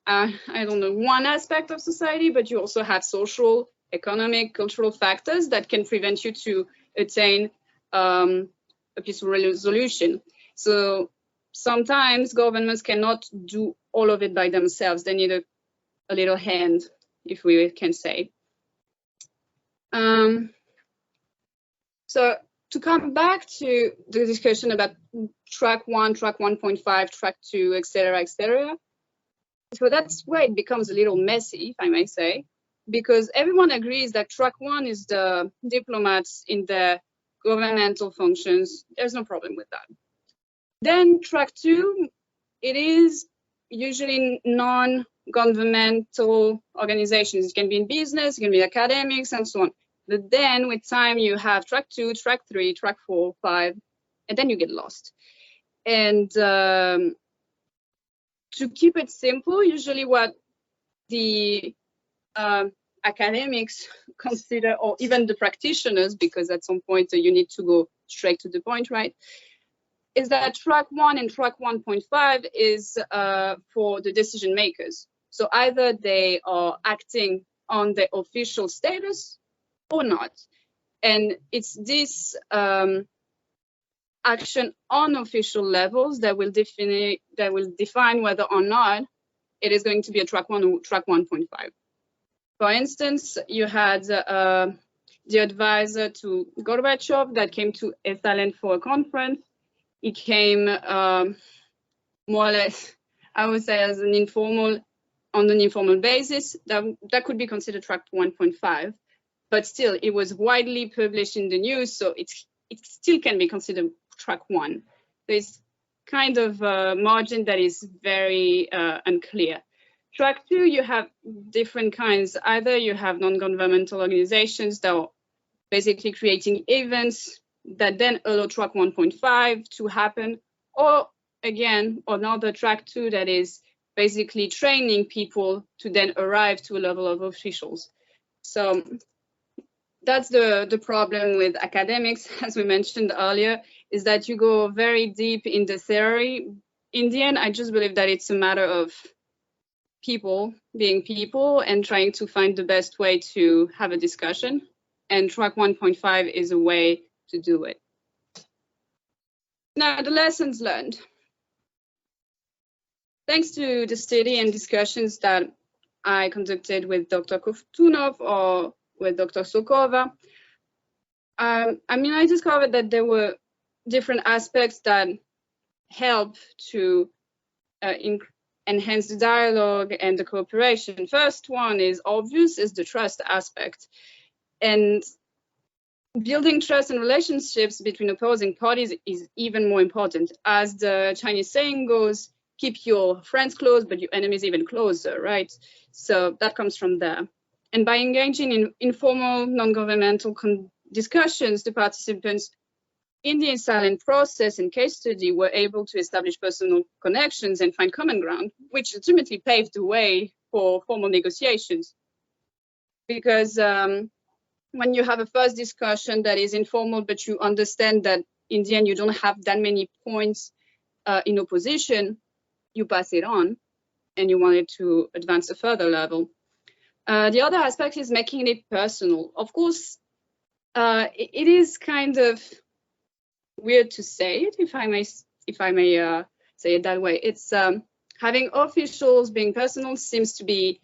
don't know, one aspect of society, but you also have social, economic, cultural factors that can prevent you to attain a peaceful resolution. So sometimes governments cannot do all of it by themselves. They need a little hand, if we can say. So to come back to the discussion about track 1, track 1.5, track 2, etc., etc. So that's where it becomes a little messy, if I may say, because everyone agrees that track 1 is the diplomats in their governmental functions. There's no problem with that. Then track 2, it is usually non-governmental organizations. It can be in business, it can be academics, and so on. But then with time, you have track 2, track 3, track 4, 5, and then you get lost. And to keep it simple, usually what the academics consider, or even the practitioners, because at some point you need to go straight to the point, right, is that track 1 and track 1.5 is for the decision makers. So either they are acting on their official status or not. And it's this action on official levels that will define whether or not it is going to be a track 1 or track 1.5. For instance, you had the advisor to Gorbachev that came to Esalen for a conference. He came more or less, I would say, as on an informal basis. That could be considered track 1.5, but still it was widely published in the news, so it still can be considered track 1. There's kind of a margin that is very unclear. Track 2, you have different kinds. Either you have non-governmental organizations that are basically creating events that then allow track 1.5 to happen, or again, another track 2 that is basically training people to then arrive to a level of officials. So that's the problem with academics, as we mentioned earlier, is that you go very deep in the theory. In the end, I just believe that it's a matter of people being people and trying to find the best way to have a discussion. And track 1.5 is a way to do it. Now, the lessons learned. Thanks to the study and discussions that I conducted with Dr. Kovtunov or with Dr. Sokova, I discovered that there were different aspects that help to enhance the dialogue and the cooperation. First one is obvious, is the trust aspect. And building trust and relationships between opposing parties is even more important. As the Chinese saying goes, keep your friends close, but your enemies even closer, right? So that comes from there. And by engaging in informal, non-governmental discussions, the participants in the Esalen process and case study were able to establish personal connections and find common ground, which ultimately paved the way for formal negotiations. Because when you have a first discussion that is informal, but you understand that in the end you don't have that many points in opposition, you pass it on and you want it to advance a further level. The other aspect is making it personal. Of course, it is kind of weird to say it, if I may say it that way. It's having officials being personal seems to be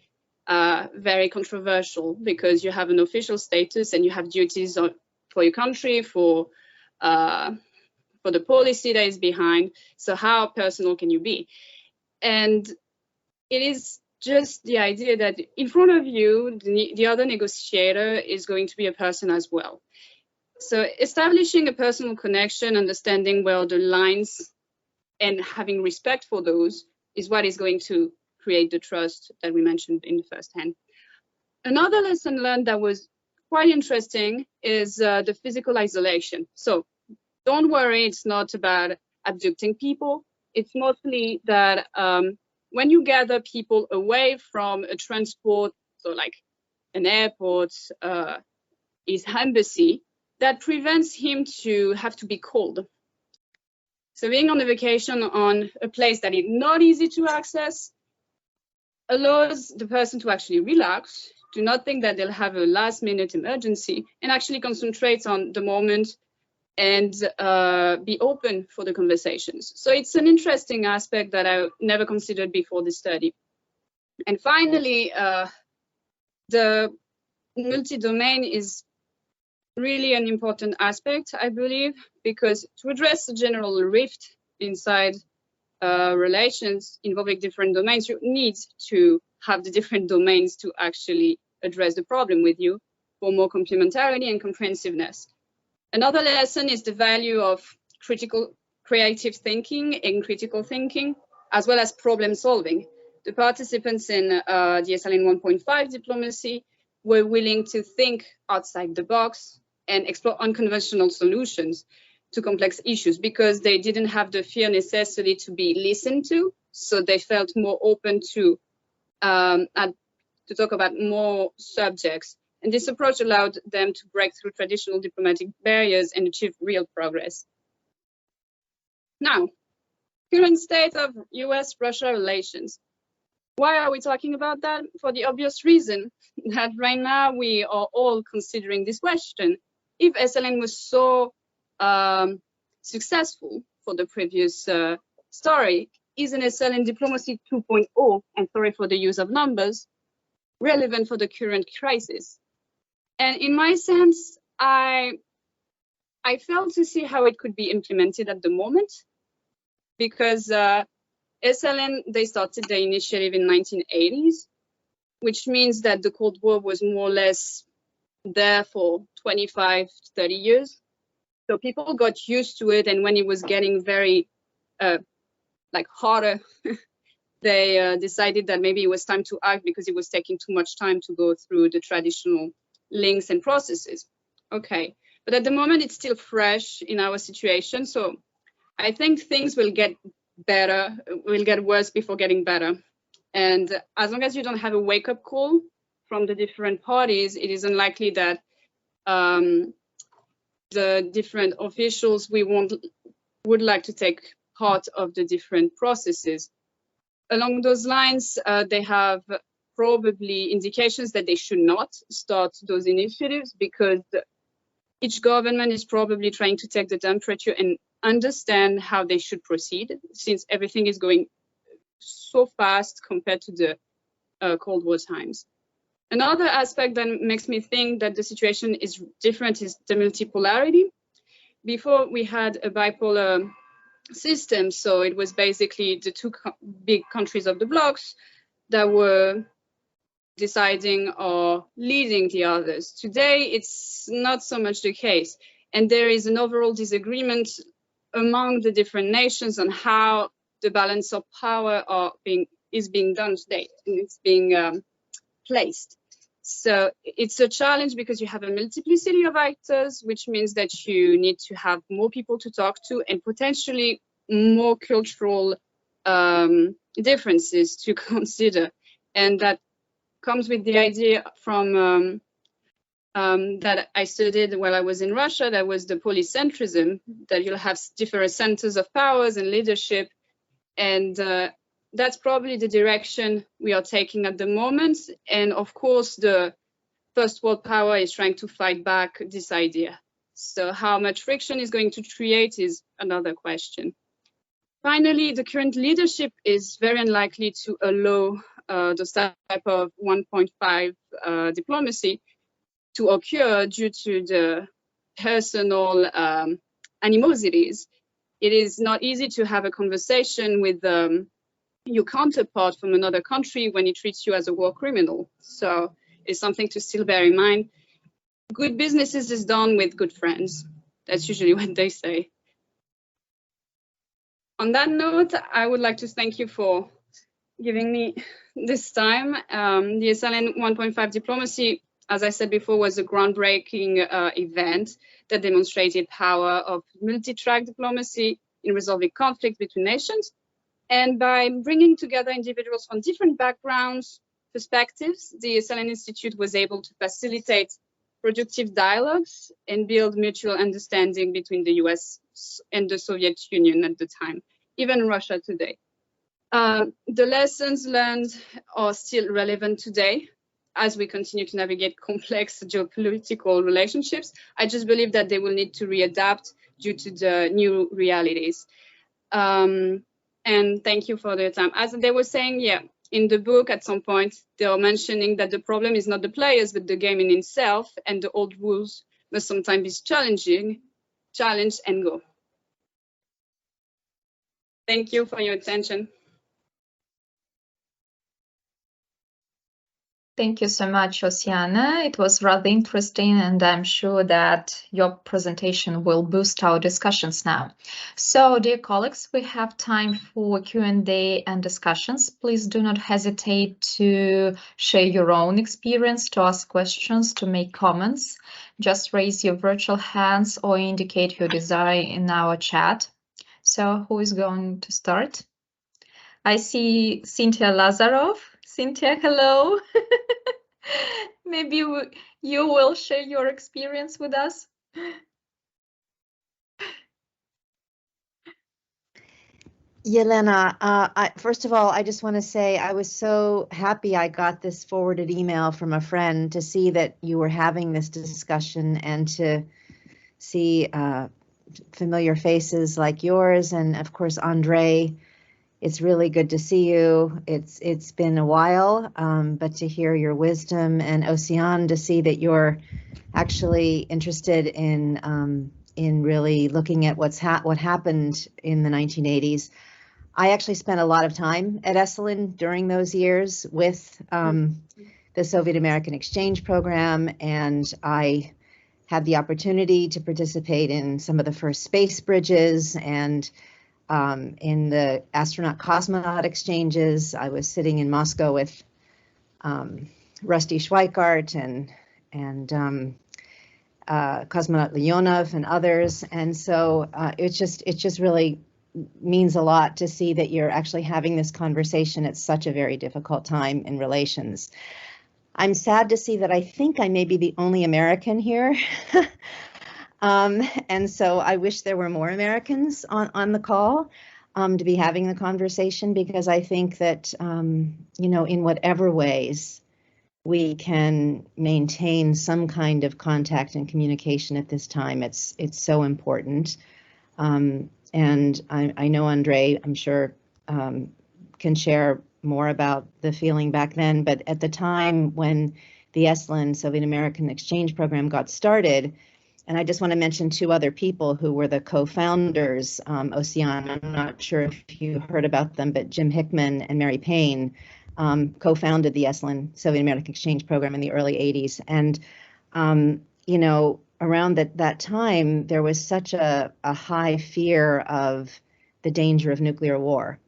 very controversial, because you have an official status and you have duties for your country, for the policy that is behind. So how personal can you be? And it is just the idea that in front of you, the other negotiator is going to be a person as well. So establishing a personal connection, understanding where the lines and having respect for those is what is going to create the trust that we mentioned in the first hand. Another lesson learned that was quite interesting is the physical isolation. So don't worry, it's not about abducting people. It's mostly that when you gather people away from a transport, so like an airport, his embassy, that prevents him to have to be called. So being on a vacation on a place that is not easy to access allows the person to actually relax, do not think that they'll have a last-minute emergency, and actually concentrate on the moment and be open for the conversations. So it's an interesting aspect that I never considered before this study. And finally, the multi-domain is really an important aspect, I believe, because to address the general rift inside relations involving different domains, you need to have the different domains to actually address the problem with you for more complementarity and comprehensiveness. Another lesson is the value of creative thinking and critical thinking, as well as problem solving. The participants in the Esalen 1.5 diplomacy were willing to think outside the box and explore unconventional solutions to complex issues, because they didn't have the fear necessarily to be listened to. So they felt more open to talk about more subjects. And this approach allowed them to break through traditional diplomatic barriers and achieve real progress. Now, current state of US-Russia relations. Why are we talking about that? For the obvious reason that right now we are all considering this question. If Esalen was so successful for the previous story, is an Esalen diplomacy 2.0, and sorry for the use of numbers, relevant for the current crisis? And in my sense, I failed to see how it could be implemented at the moment, because Esalen, they started the initiative in 1980s, which means that the Cold War was more or less there for 25 to 30 years. So people got used to it, and when it was getting very harder, they decided that maybe it was time to act because it was taking too much time to go through the traditional links and processes. Okay, but at the moment it's still fresh in our situation, so I think things will get better, will get worse before getting better. And as long as you don't have a wake-up call from the different parties, it is unlikely that the different officials would like to take part of the different processes. Along those lines, they have probably indications that they should not start those initiatives, because each government is probably trying to take the temperature and understand how they should proceed, since everything is going so fast compared to the Cold War times. Another aspect that makes me think that the situation is different is the multipolarity. Before we had a bipolar system, so it was basically the two big countries of the blocs that were deciding or leading the others. Today, it's not so much the case, and there is an overall disagreement among the different nations on how the balance of power is being done today, and it's being placed. So it's a challenge because you have a multiplicity of actors, which means that you need to have more people to talk to and potentially more cultural differences to consider. And that comes with the idea from that I studied while I was in Russia, that was the polycentrism, that you'll have different centers of powers and leadership. And that's probably the direction we are taking at the moment. And of course, the first world power is trying to fight back this idea. So how much friction is going to create is another question. Finally, the current leadership is very unlikely to allow this type of 1.5 diplomacy to occur due to the personal animosities. It is not easy to have a conversation with your counterpart from another country when he treats you as a war criminal. So it's something to still bear in mind. Good business is done with good friends. That's usually what they say. On that note, I would like to thank you for giving me this time. The Esalen 1.5 diplomacy, as I said before, was a groundbreaking event that demonstrated power of multi-track diplomacy in resolving conflicts between nations. And by bringing together individuals from different backgrounds, perspectives, the Esalen Institute was able to facilitate productive dialogues and build mutual understanding between the US and the Soviet Union at the time, even Russia today. The lessons learned are still relevant today as we continue to navigate complex geopolitical relationships. I just believe that they will need to readapt due to the new realities. And thank you for their time. As they were saying, yeah, in the book at some point, they are mentioning that the problem is not the players, but the game in itself, and the old rules must sometimes be challenged and go. Thank you for your attention. Thank you so much, Oseana. It was rather interesting, and I'm sure that your presentation will boost our discussions now. So, dear colleagues, we have time for Q&A and discussions. Please do not hesitate to share your own experience, to ask questions, to make comments. Just raise your virtual hands or indicate your desire in our chat. So, who is going to start? I see Cynthia Lazarov. Cynthia, hello. Maybe you will share your experience with us. Yelena, first of all, I just want to say I was so happy I got this forwarded email from a friend to see that you were having this discussion and to see familiar faces like yours and, of course, Andre. It's really good to see you. It's been a while, but to hear your wisdom, and Oseana, to see that you're actually interested in really looking at what happened in the 1980s. I actually spent a lot of time at Esalen during those years with the Soviet American exchange program, and I had the opportunity to participate in some of the first space bridges and in the astronaut cosmonaut exchanges. I was sitting in Moscow with Rusty Schweikart and cosmonaut Leonov and others, and so it just really means a lot to see that you're actually having this conversation at such a very difficult time in relations. I'm sad to see that I think I may be the only American here. And so I wish there were more Americans on the call to be having the conversation, because I think that, you know, in whatever ways we can maintain some kind of contact and communication at this time, it's so important. And I know Andre, I'm sure, can share more about the feeling back then, but at the time when the Esalen Soviet American exchange program got started, and I just want to mention two other people who were the co-founders, Oseana, I'm not sure if you heard about them, but Jim Hickman and Mary Payne co-founded the Esalen Soviet American exchange program in the early 80s. And, you know, around that time, there was such a high fear of the danger of nuclear war.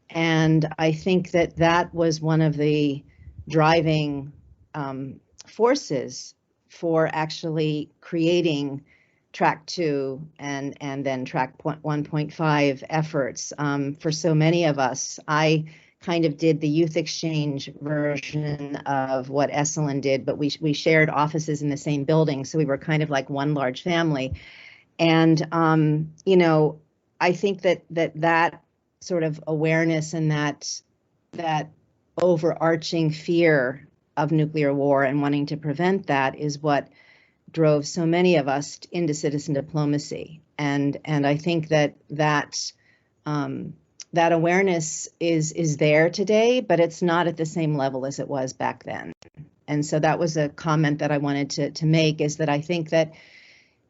And I think that was one of the driving forces for actually creating Track 2 and then Track 1.5 efforts. For so many of us, I kind of did the youth exchange version of what Esalen did, but we shared offices in the same building, so we were kind of like one large family. And you know, I think that sort of awareness and that overarching fear of nuclear war and wanting to prevent that is what drove so many of us into citizen diplomacy. And I think that awareness is there today, but it's not at the same level as it was back then. And so that was a comment that I wanted to make, is that I think that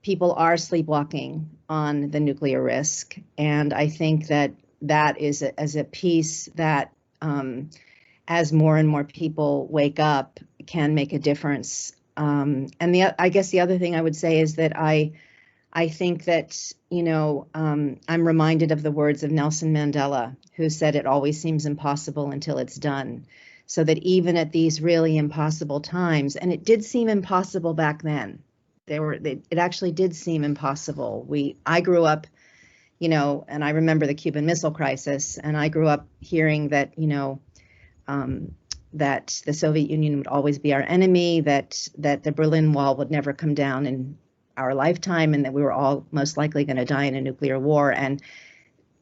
people are sleepwalking on the nuclear risk. And I think that is a piece that as more and more people wake up can make a difference. And I guess the other thing I would say is that I think that, you know, I'm reminded of the words of Nelson Mandela, who said it always seems impossible until it's done. So that even at these really impossible times, and it did seem impossible back then, it actually did seem impossible. I grew up, you know, and I remember the Cuban Missile Crisis, and I grew up hearing that, you know, that the Soviet Union would always be our enemy, that the Berlin Wall would never come down in our lifetime, and that we were all most likely going to die in a nuclear war. And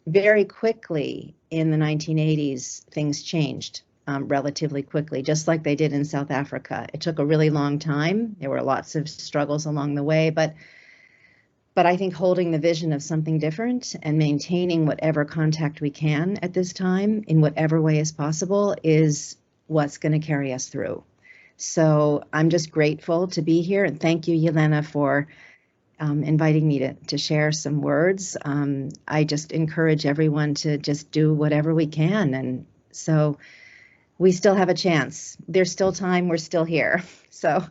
very quickly in the 1980s, things changed relatively quickly, just like they did in South Africa. It took a really long time. There were lots of struggles along the way, but I think holding the vision of something different and maintaining whatever contact we can at this time in whatever way is possible is what's going to carry us through. So I'm just grateful to be here, and thank you, Yelena, for inviting me to share some words. I just encourage everyone to just do whatever we can. And so we still have a chance. There's still time. We're still here. So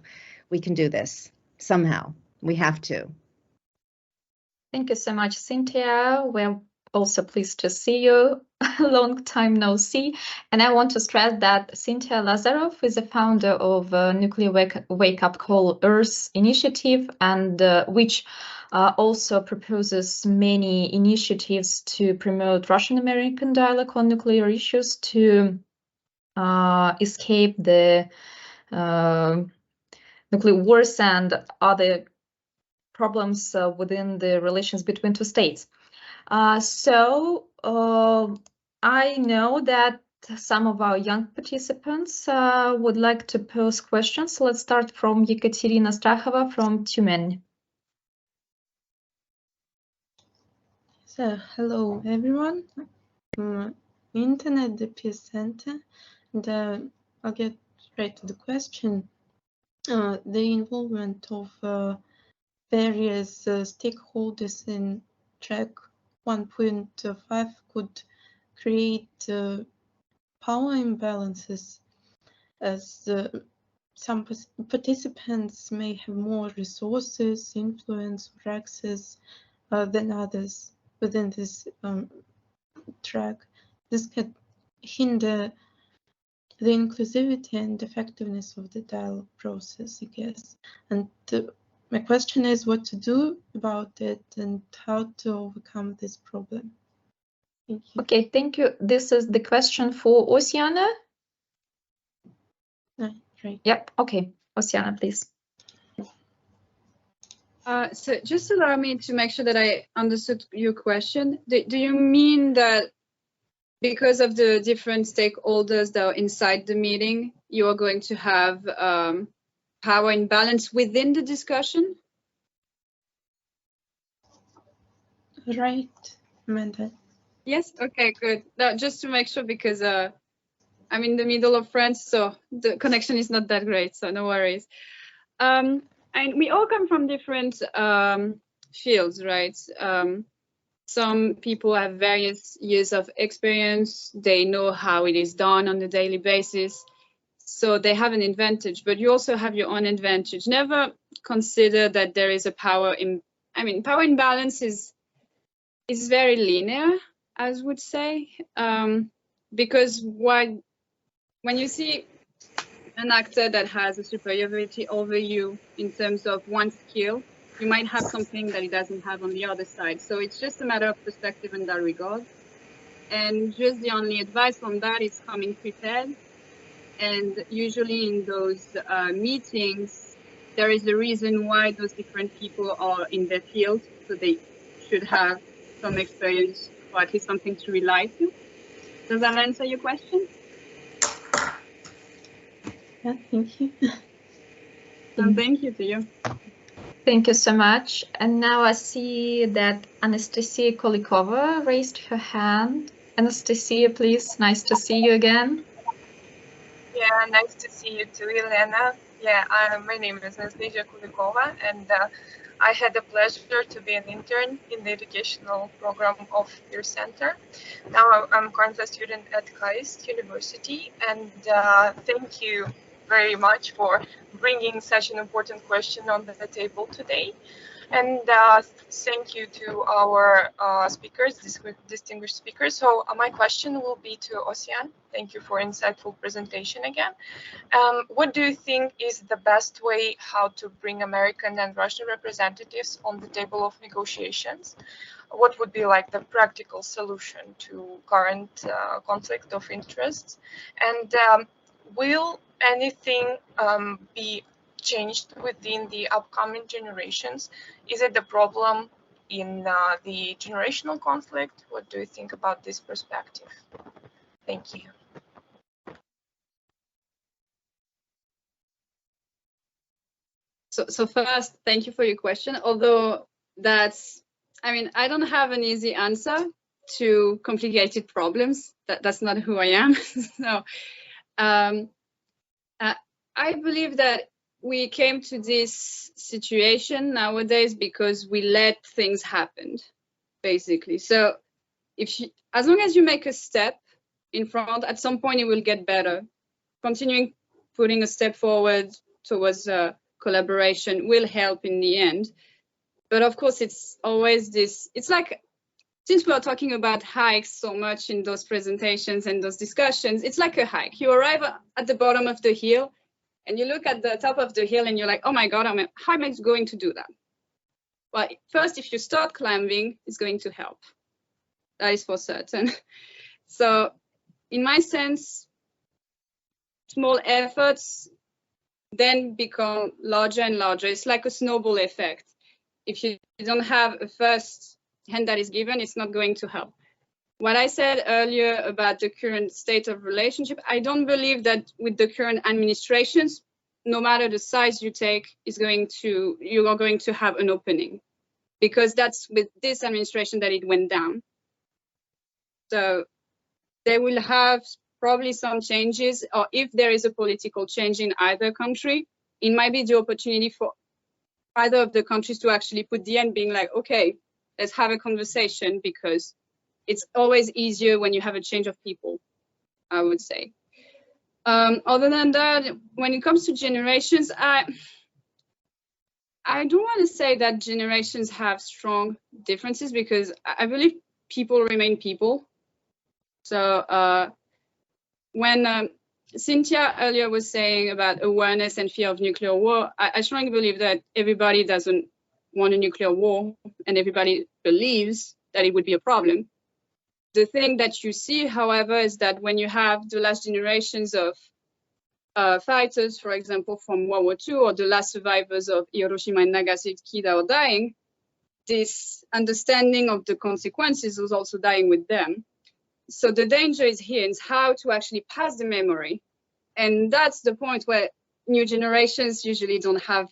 we can do this somehow. We have to. Thank you so much, Cynthia. We're also pleased to see you. Long time no see. And I want to stress that Cynthia Lazarov is the founder of Nuclear Wake Up Call Earth initiative, and which also proposes many initiatives to promote Russian-American dialogue on nuclear issues to escape the nuclear wars and other problems within the relations between two states. I know that some of our young participants would like to pose questions. Let's start from Ekaterina Strahova from Tyumen. So, hello everyone. Internet, the ПИР-Центра, and I'll get straight to the question. The involvement of various stakeholders in track 1.5 could create power imbalances, as some participants may have more resources, influence, or access than others within this track. This could hinder the inclusivity and effectiveness of the dialogue process, I guess. And my question is what to do about it and how to overcome this problem. Thank you. Okay, thank you. This is the question for Oseana? Right. Yep, okay. Oseana, please. So just allow me to make sure that I understood your question. Do you mean that because of the different stakeholders that are inside the meeting, you are going to have power imbalance within the discussion? Right, Amanda. Yes, okay, good. Now, just to make sure, because I'm in the middle of France, so the connection is not that great, so no worries. And we all come from different fields, right? Some people have various years of experience. They know how it is done on a daily basis. So they have an advantage, but you also have your own advantage. Never consider that there is a power power imbalance is very linear, I would say, because when you see an actor that has a superiority over you in terms of one skill, you might have something that he doesn't have on the other side. So it's just a matter of perspective in that regard. And just the only advice from that is coming prepared. And usually in those meetings, there is a reason why those different people are in their field. So they should have some experience or at least something to rely to. Does that answer your question? Yeah, thank you. And thank you to you. Thank you so much. And now I see that Anastasia Kolikova raised her hand. Anastasia, please. Nice to see you again. Yeah, nice to see you too, Elena. Yeah, my name is Anastasia Kolikova, and I had the pleasure to be an intern in the educational program of ПИР-Центра. Now I'm currently a student at KAIST University, and thank you very much for bringing such an important question on the table today. And thank you to our speakers, distinguished speakers. So my question will be to Osean. Thank you for insightful presentation again. What do you think is the best way how to bring American and Russian representatives on the table of negotiations? What would be like the practical solution to current conflict of interests? And will anything be changed within the upcoming generations? Is it the problem in the generational conflict? What do you think about this perspective? Thank you. So first, thank you for your question. Although that's, I don't have an easy answer to complicated problems. That's not who I am. So I believe that we came to this situation nowadays because we let things happen, basically. So as long as you make a step in front, at some point it will get better. continuing putting a step forward towards collaboration will help in the end. But of course, it's always this, it's like, since we are talking about hikes so much in those presentations and those discussions, it's like a hike. You arrive at the bottom of the hill and you look at the top of the hill and you're like, oh my God, how am I going to do that? Well, first, if you start climbing, it's going to help. That is for certain. So in my sense, small efforts then become larger and larger. It's like a snowball effect. If you don't have a first hand that is given, it's not going to help. What I said earlier about the current state of relationship, I don't believe that with the current administrations, no matter the size you take, you are going to have an opening, because that's with this administration that it went down. So they will have probably some changes, or if there is a political change in either country, it might be the opportunity for either of the countries to actually put the end, being like, okay, let's have a conversation, because it's always easier when you have a change of people, I would say. Other than that, when it comes to generations, I don't want to say that generations have strong differences, because I believe people remain people. So when Cynthia earlier was saying about awareness and fear of nuclear war, I strongly believe that everybody doesn't want a nuclear war, and everybody believes that it would be a problem. The thing that you see, however, is that when you have the last generations of fighters, for example, from World War II, or the last survivors of Hiroshima and Nagasaki that are dying, this understanding of the consequences was also dying with them. So the danger is here, is how to actually pass the memory. And that's the point where new generations usually don't have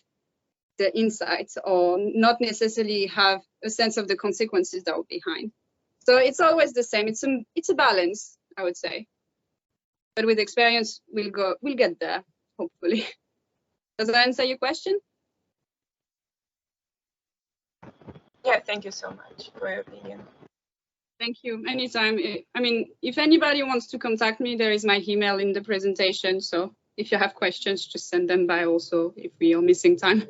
the insights, or not necessarily have a sense of the consequences that are behind. So it's always the same. It's a balance, I would say. But with experience, we'll get there, hopefully. Does that answer your question? Yeah, thank you so much for your opinion. Thank you. Anytime. I mean, if anybody wants to contact me, there is my email in the presentation. So if you have questions, just send them by also if we are missing time.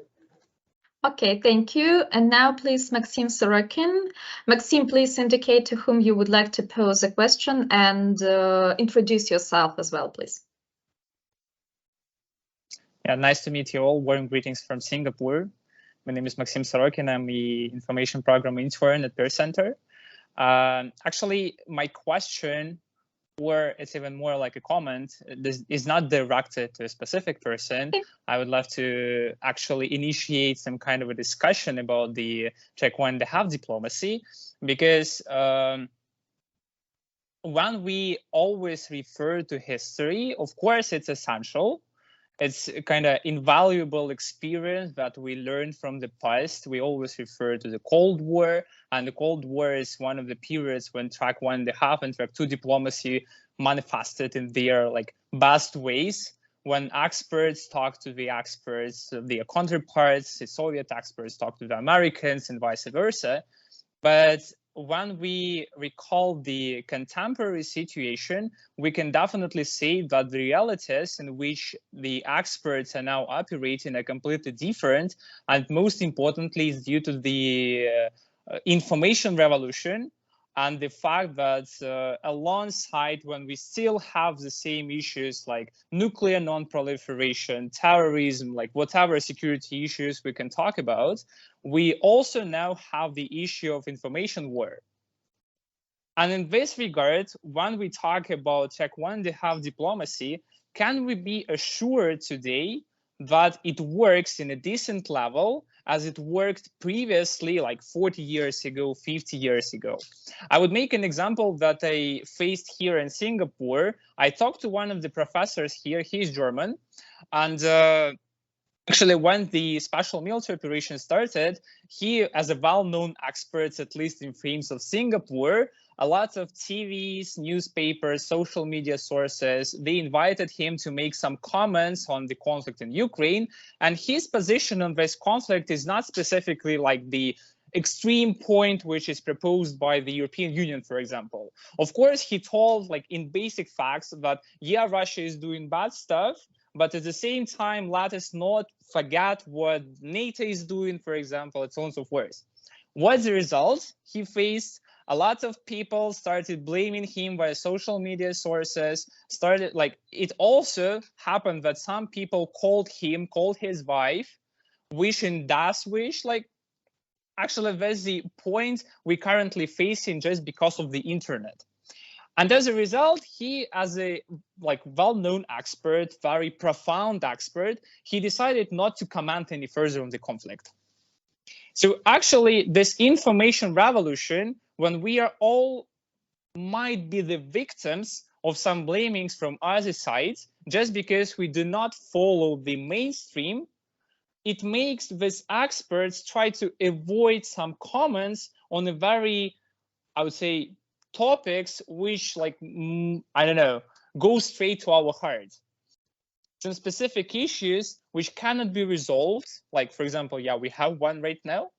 Okay, thank you. And now please, Maxime Sorokin. Maxime, please indicate to whom you would like to pose a question, and introduce yourself as well, please. Yeah, nice to meet you all. Warm greetings from Singapore. My name is Maxime Sorokin. I'm the information program intern at ПИР-Центра. Actually, my question, or it's even more like a comment, this is not directed to a specific person. I would love to actually initiate some kind of a discussion about the Czech 1.5 diplomacy, because when we always refer to history, of course, it's essential. It's a kind of invaluable experience that we learned from the past. We always refer to the Cold War, and the Cold War is one of the periods when Track 1.5 and Track 2 diplomacy manifested in their best ways, when experts talk to the experts, their counterparts, the Soviet experts talk to the Americans, and vice versa. But when we recall the contemporary situation, we can definitely say that the realities in which the experts are now operating are completely different, and most importantly is due to the information revolution, and the fact that alongside, when we still have the same issues like nuclear non-proliferation, terrorism, whatever security issues we can talk about, we also now have the issue of information war. And in this regard, when we talk about Czech 1.5 diplomacy, can we be assured today that it works in a decent level as it worked previously, like 40 years ago, 50 years ago? I would make an example that I faced here in Singapore. I talked to one of the professors here, he's German, and actually, when the special military operation started, he, as a well-known expert, at least in frames of Singapore, a lot of TVs, newspapers, social media sources, they invited him to make some comments on the conflict in Ukraine. And his position on this conflict is not specifically like the extreme point which is proposed by the European Union, for example. Of course, he told, like, in basic facts that, yeah, Russia is doing bad stuff, but at the same time, let us not forget what NATO is doing, for example, and so on and so forth. What's the result? He faced a lot of people started blaming him via social media sources, it also happened that some people called his wife, wishing death wish, actually that's the point we're currently facing just because of the internet. And as a result, he, as a well-known expert, very profound expert, he decided not to comment any further on the conflict. So actually, this information revolution, when we are all might be the victims of some blamings from other sides, just because we do not follow the mainstream, it makes these experts try to avoid some comments on a very, I would say, topics which, I don't know, go straight to our heart. Some specific issues which cannot be resolved, like, for example, yeah, we have one right now.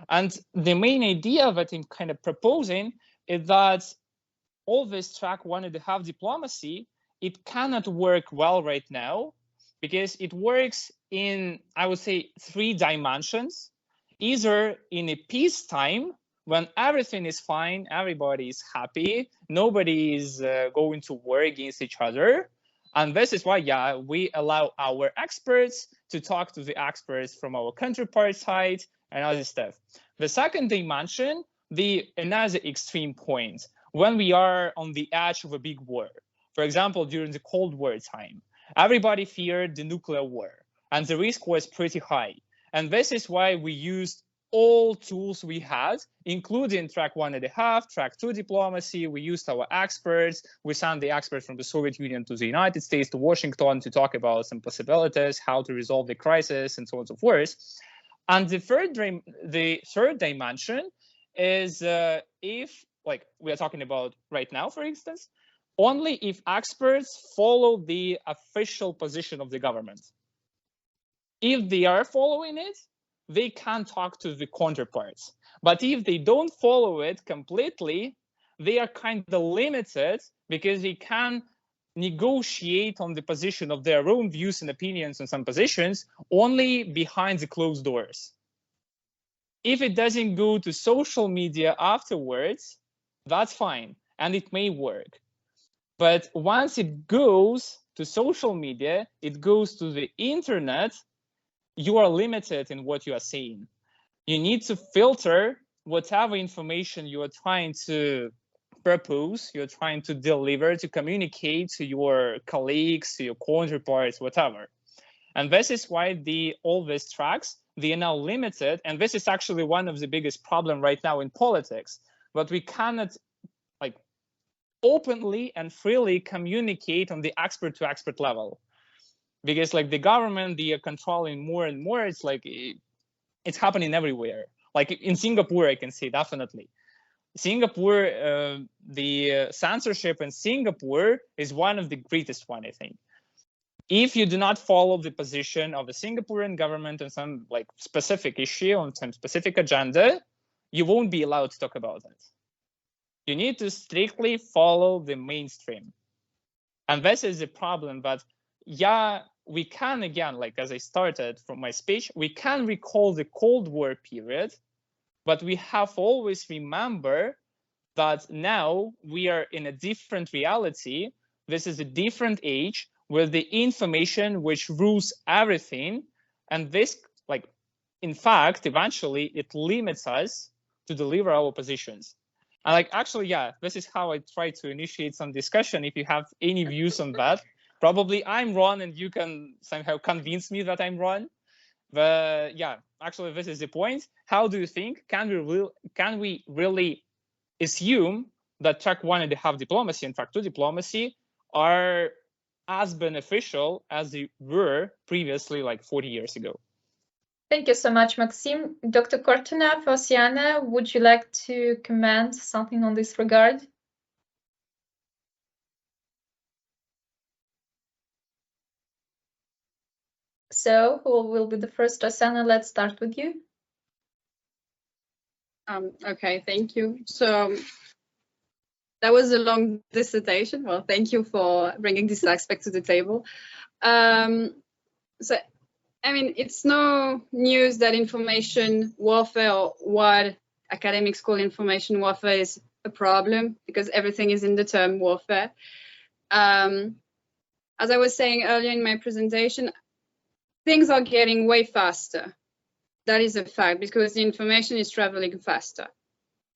And the main idea that I'm kind of proposing is that all this track 1.5 diplomacy, it cannot work well right now because it works in, I would say, 3 dimensions, either in a peacetime, when everything is fine, everybody is happy, nobody is going to war against each other. And this is why, yeah, we allow our experts to talk to the experts from our counterpart side and other stuff. The second dimension, another extreme point, when we are on the edge of a big war. For example, during the Cold War time, everybody feared the nuclear war, and the risk was pretty high. And this is why we used all tools we had, including track 1.5, track 2 diplomacy. We used our experts. We sent the experts from the Soviet Union to the United States, to Washington, to talk about some possibilities, how to resolve the crisis, and so on and so forth. And the third dimension is if, like we are talking about right now, for instance, only if experts follow the official position of the government. If they are following it, they can talk to the counterparts. But if they don't follow it completely, they are kind of limited because they can negotiate on the position of their own views and opinions on some positions only behind the closed doors. If it doesn't go to social media afterwards, that's fine, and it may work. But once it goes to social media, it goes to the internet, you are limited in what you are saying. You need to filter whatever information you are trying to propose, you're trying to deliver, to communicate to your colleagues, to your counterparts, whatever. And this is why all these tracks, they are now limited. And this is actually one of the biggest problems right now in politics. But we cannot openly and freely communicate on the expert to expert level. Because the government, they are controlling more and more. It's it's happening everywhere. Like in Singapore, I can say definitely. Singapore, the censorship in Singapore is one of the greatest one, I think. If you do not follow the position of the Singaporean government on some specific issue, on some specific agenda, you won't be allowed to talk about it. You need to strictly follow the mainstream. And this is the problem that, yeah, we can, again, as I started from my speech, we can recall the Cold War period, but we have to always remember that now we are in a different reality. This is a different age with the information which rules everything. And this, in fact, eventually it limits us to deliver our positions. And actually, yeah, this is how I try to initiate some discussion. If you have any views on that, probably I'm wrong and you can somehow convince me that I'm wrong. But yeah, actually, this is the point. How do you think, can we really assume that track 1.5 diplomacy and track 2 diplomacy are as beneficial as they were previously, 40 years ago? Thank you so much, Maxim. Dr. Kortunov, Oseana, would you like to comment something on this regard? So, who will be the first? Oseana, let's start with you. Okay, thank you. So that was a long dissertation. Well, thank you for bringing this aspect to the table. So, I mean, it's no news that information warfare, or what academics call information warfare, is a problem, because everything is in the term warfare. As I was saying earlier in my presentation, things are getting way faster. That is a fact, because the information is traveling faster.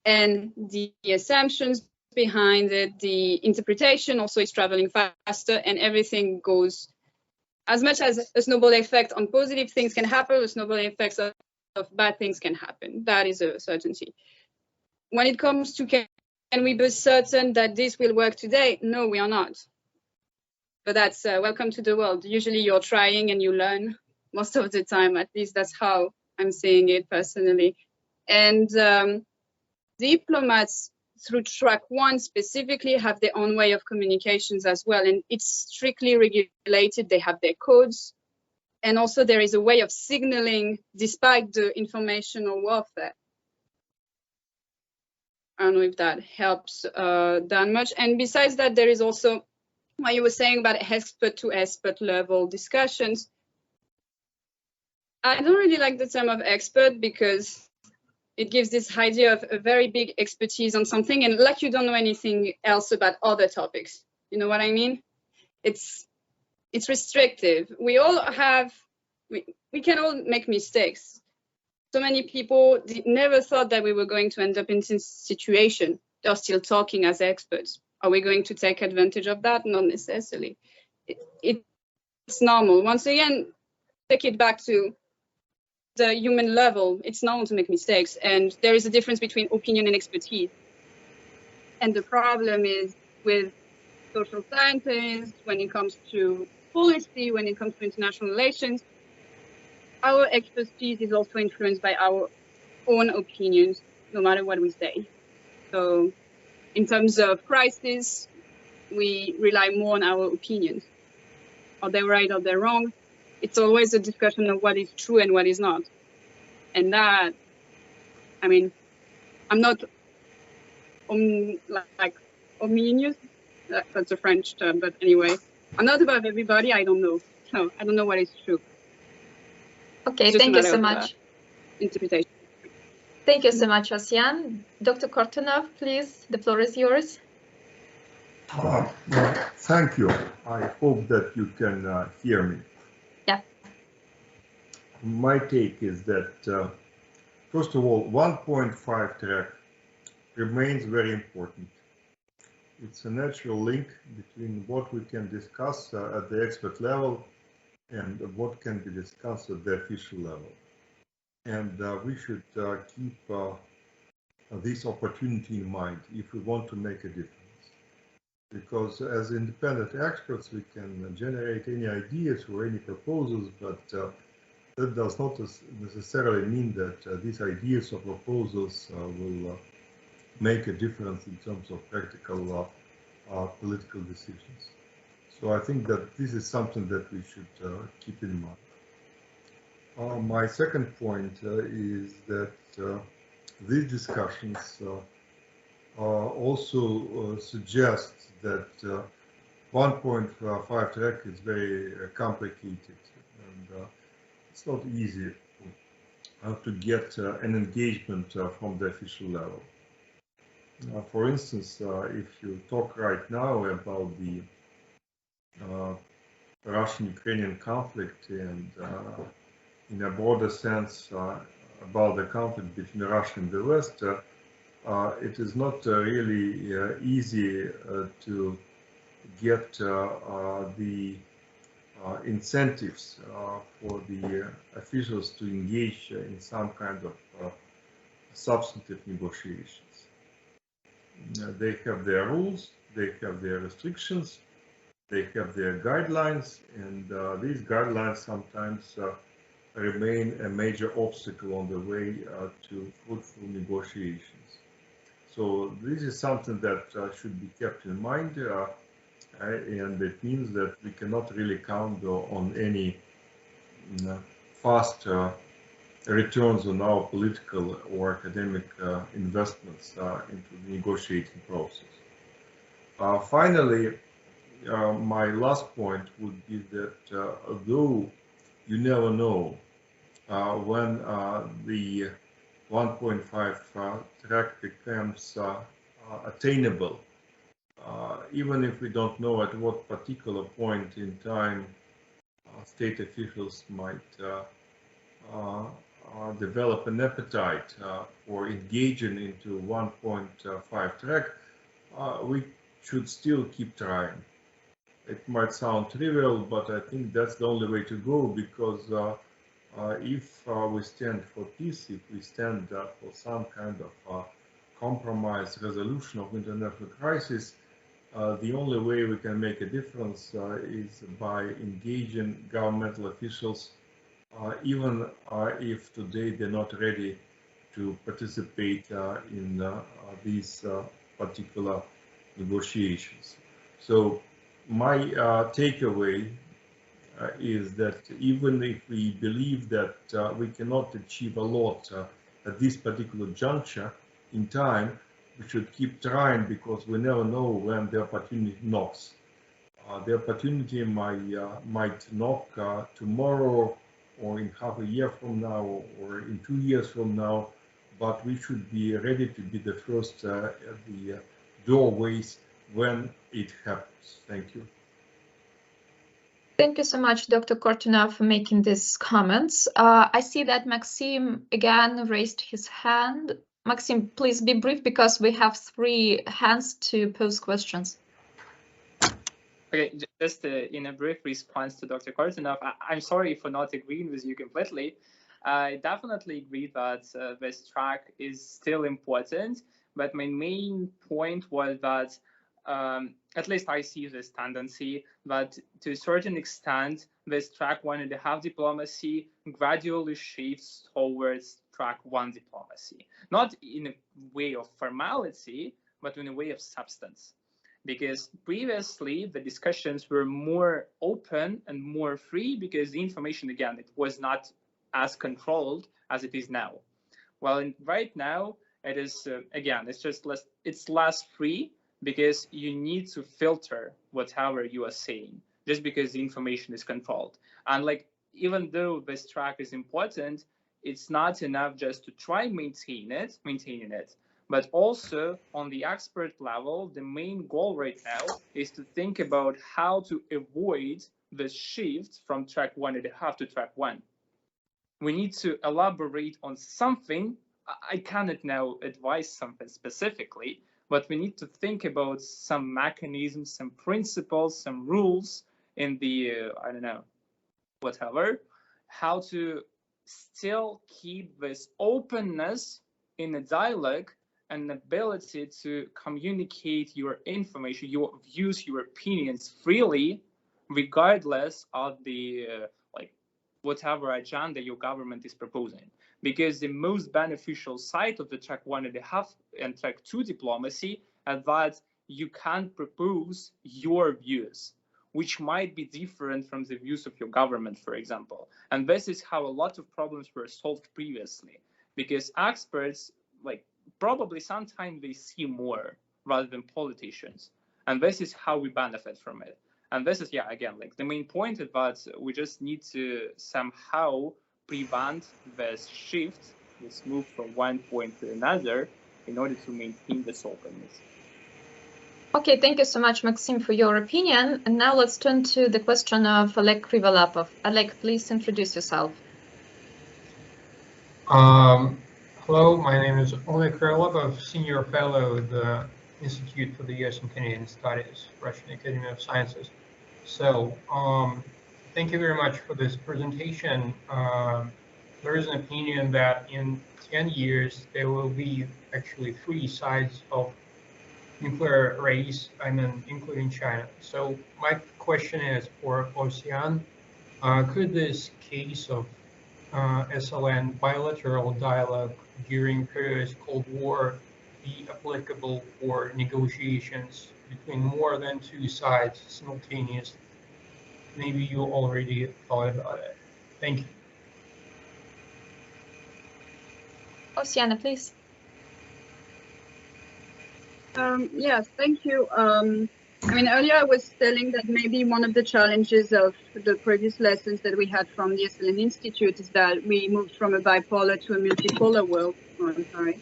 And the assumptions behind it, the interpretation also is traveling faster, and everything goes, as much as a snowball effect on positive things can happen, a snowball effect of bad things can happen. That is a certainty. When it comes to can we be certain that this will work today? No, we are not. But that's welcome to the world. Usually you're trying and you learn most of the time. At least that's how I'm seeing it personally. And diplomats, through track 1 specifically, have their own way of communications as well. And it's strictly regulated. They have their codes. And also there is a way of signaling despite the informational warfare. I don't know if that helps that much. And besides that, there is also what you were saying about expert to expert level discussions. I don't really like the term of expert, because it gives this idea of a very big expertise on something, and like you don't know anything else about other topics. You know what I mean? It's restrictive. We all have, we can all make mistakes. So many people never thought that we were going to end up in this situation. They're still talking as experts. Are we going to take advantage of that? Not necessarily. It's normal. Once again, take it back to the human level. It's normal to make mistakes, and there is a difference between opinion and expertise. And the problem is with social scientists, when it comes to policy, when it comes to international relations, our expertise is also influenced by our own opinions, no matter what we say. So in terms of crisis, we rely more on our opinions. Are they right, are they wrong? It's always a discussion of what is true and what is not. And that, I mean, I'm not like omnious, that's a French term, but anyway, I'm not above everybody. I don't know. So I don't know what is true. Okay, thank you so much. Interpretation. Thank you so much, Osyan. Dr. Kortunov, please, the floor is yours. Thank you. I hope that you can hear me. Yeah. My take is that, first of all, 1.5 track remains very important. It's a natural link between what we can discuss at the expert level and what can be discussed at the official level. And we should keep this opportunity in mind if we want to make a difference. Because as independent experts, we can generate any ideas or any proposals, but that does not necessarily mean that these ideas or proposals will make a difference in terms of practical political decisions. So I think that this is something that we should keep in mind. My second point is that these discussions also suggest that 1.5 track is very complicated, and it's not easy to get an engagement from the official level. For instance, if you talk right now about the Russian-Ukrainian conflict and in a broader sense about the conflict between Russia and the West, it is not really easy to get the incentives for the officials to engage in some kind of substantive negotiations. They have their rules, they have their restrictions, they have their guidelines, and these guidelines sometimes remain a major obstacle on the way to fruitful negotiations. So this is something that should be kept in mind, and it means that we cannot really count on any fast returns on our political or academic investments into the negotiating process. Finally, my last point would be that although you never know when the 1.5 track becomes attainable, even if we don't know at what particular point in time state officials might develop an appetite for engaging into 1.5 track, we should still keep trying. It might sound trivial, but I think that's the only way to go, because if we stand for peace, if we stand for some kind of compromise resolution of international crisis, the only way we can make a difference is by engaging governmental officials, even if today they're not ready to participate in these particular negotiations. So my takeaway is that even if we believe that we cannot achieve a lot at this particular juncture in time, we should keep trying, because we never know when the opportunity knocks. The opportunity might knock tomorrow, or in half a year from now, or in 2 years from now, but we should be ready to be the first at the doorways when it happens. Thank you. Thank you so much, Dr. Kortunov, for making these comments. I see that Maxim again raised his hand. Maxim, please be brief, because we have 3 hands to pose questions. Okay, just in a brief response to Dr. Kortunov, I'm sorry for not agreeing with you completely. I definitely agree that this track is still important, but my main point was that at least I see this tendency that to a certain extent, this track 1.5 diplomacy gradually shifts towards track 1 diplomacy, not in a way of formality, but in a way of substance. Because previously the discussions were more open and more free, because the information, again, it was not as controlled as it is now. Well, right now it is, again, it's just less free, because you need to filter whatever you are saying, just because the information is controlled. And like, even though this track is important, it's not enough just to try maintaining it, but also on the expert level, the main goal right now is to think about how to avoid the shift from track 1.5 to track 1. We need to elaborate on something. I cannot now advise something specifically, but we need to think about some mechanisms, some principles, some rules in the, I don't know, whatever, how to still keep this openness in a dialogue and ability to communicate your information, your views, your opinions freely, regardless of the whatever agenda your government is proposing. Because the most beneficial side of the track 1.5 and track 2 diplomacy is that you can propose your views, which might be different from the views of your government, for example. And this is how a lot of problems were solved previously, because experts, probably sometimes they see more rather than politicians. And this is how we benefit from it. And this is, yeah, again, the main point is that we just need to somehow prevent this shift, this move from one point to another, in order to maintain this openness. Okay, thank you so much, Maxim, for your opinion. And now let's turn to the question of Oleg Krivolapov. Oleg, please introduce yourself. Hello, my name is Oleg Krivolapov, Senior Fellow at the Institute for the US and Canadian Studies, Russian Academy of Sciences. So, thank you very much for this presentation. There is an opinion that in 10 years, there will be actually 3 sides of nuclear race, including China. So my question is for Ocean, could this case of Esalen bilateral dialogue during previous Cold War be applicable for negotiations between more than 2 sides simultaneously? Maybe you already thought about it. Thank you. Oceana, please. Yes, thank you. I mean, earlier I was telling that maybe one of the challenges of the previous lessons that we had from the Esalen Institute is that we moved from a bipolar to a multipolar world. Oh, I'm sorry.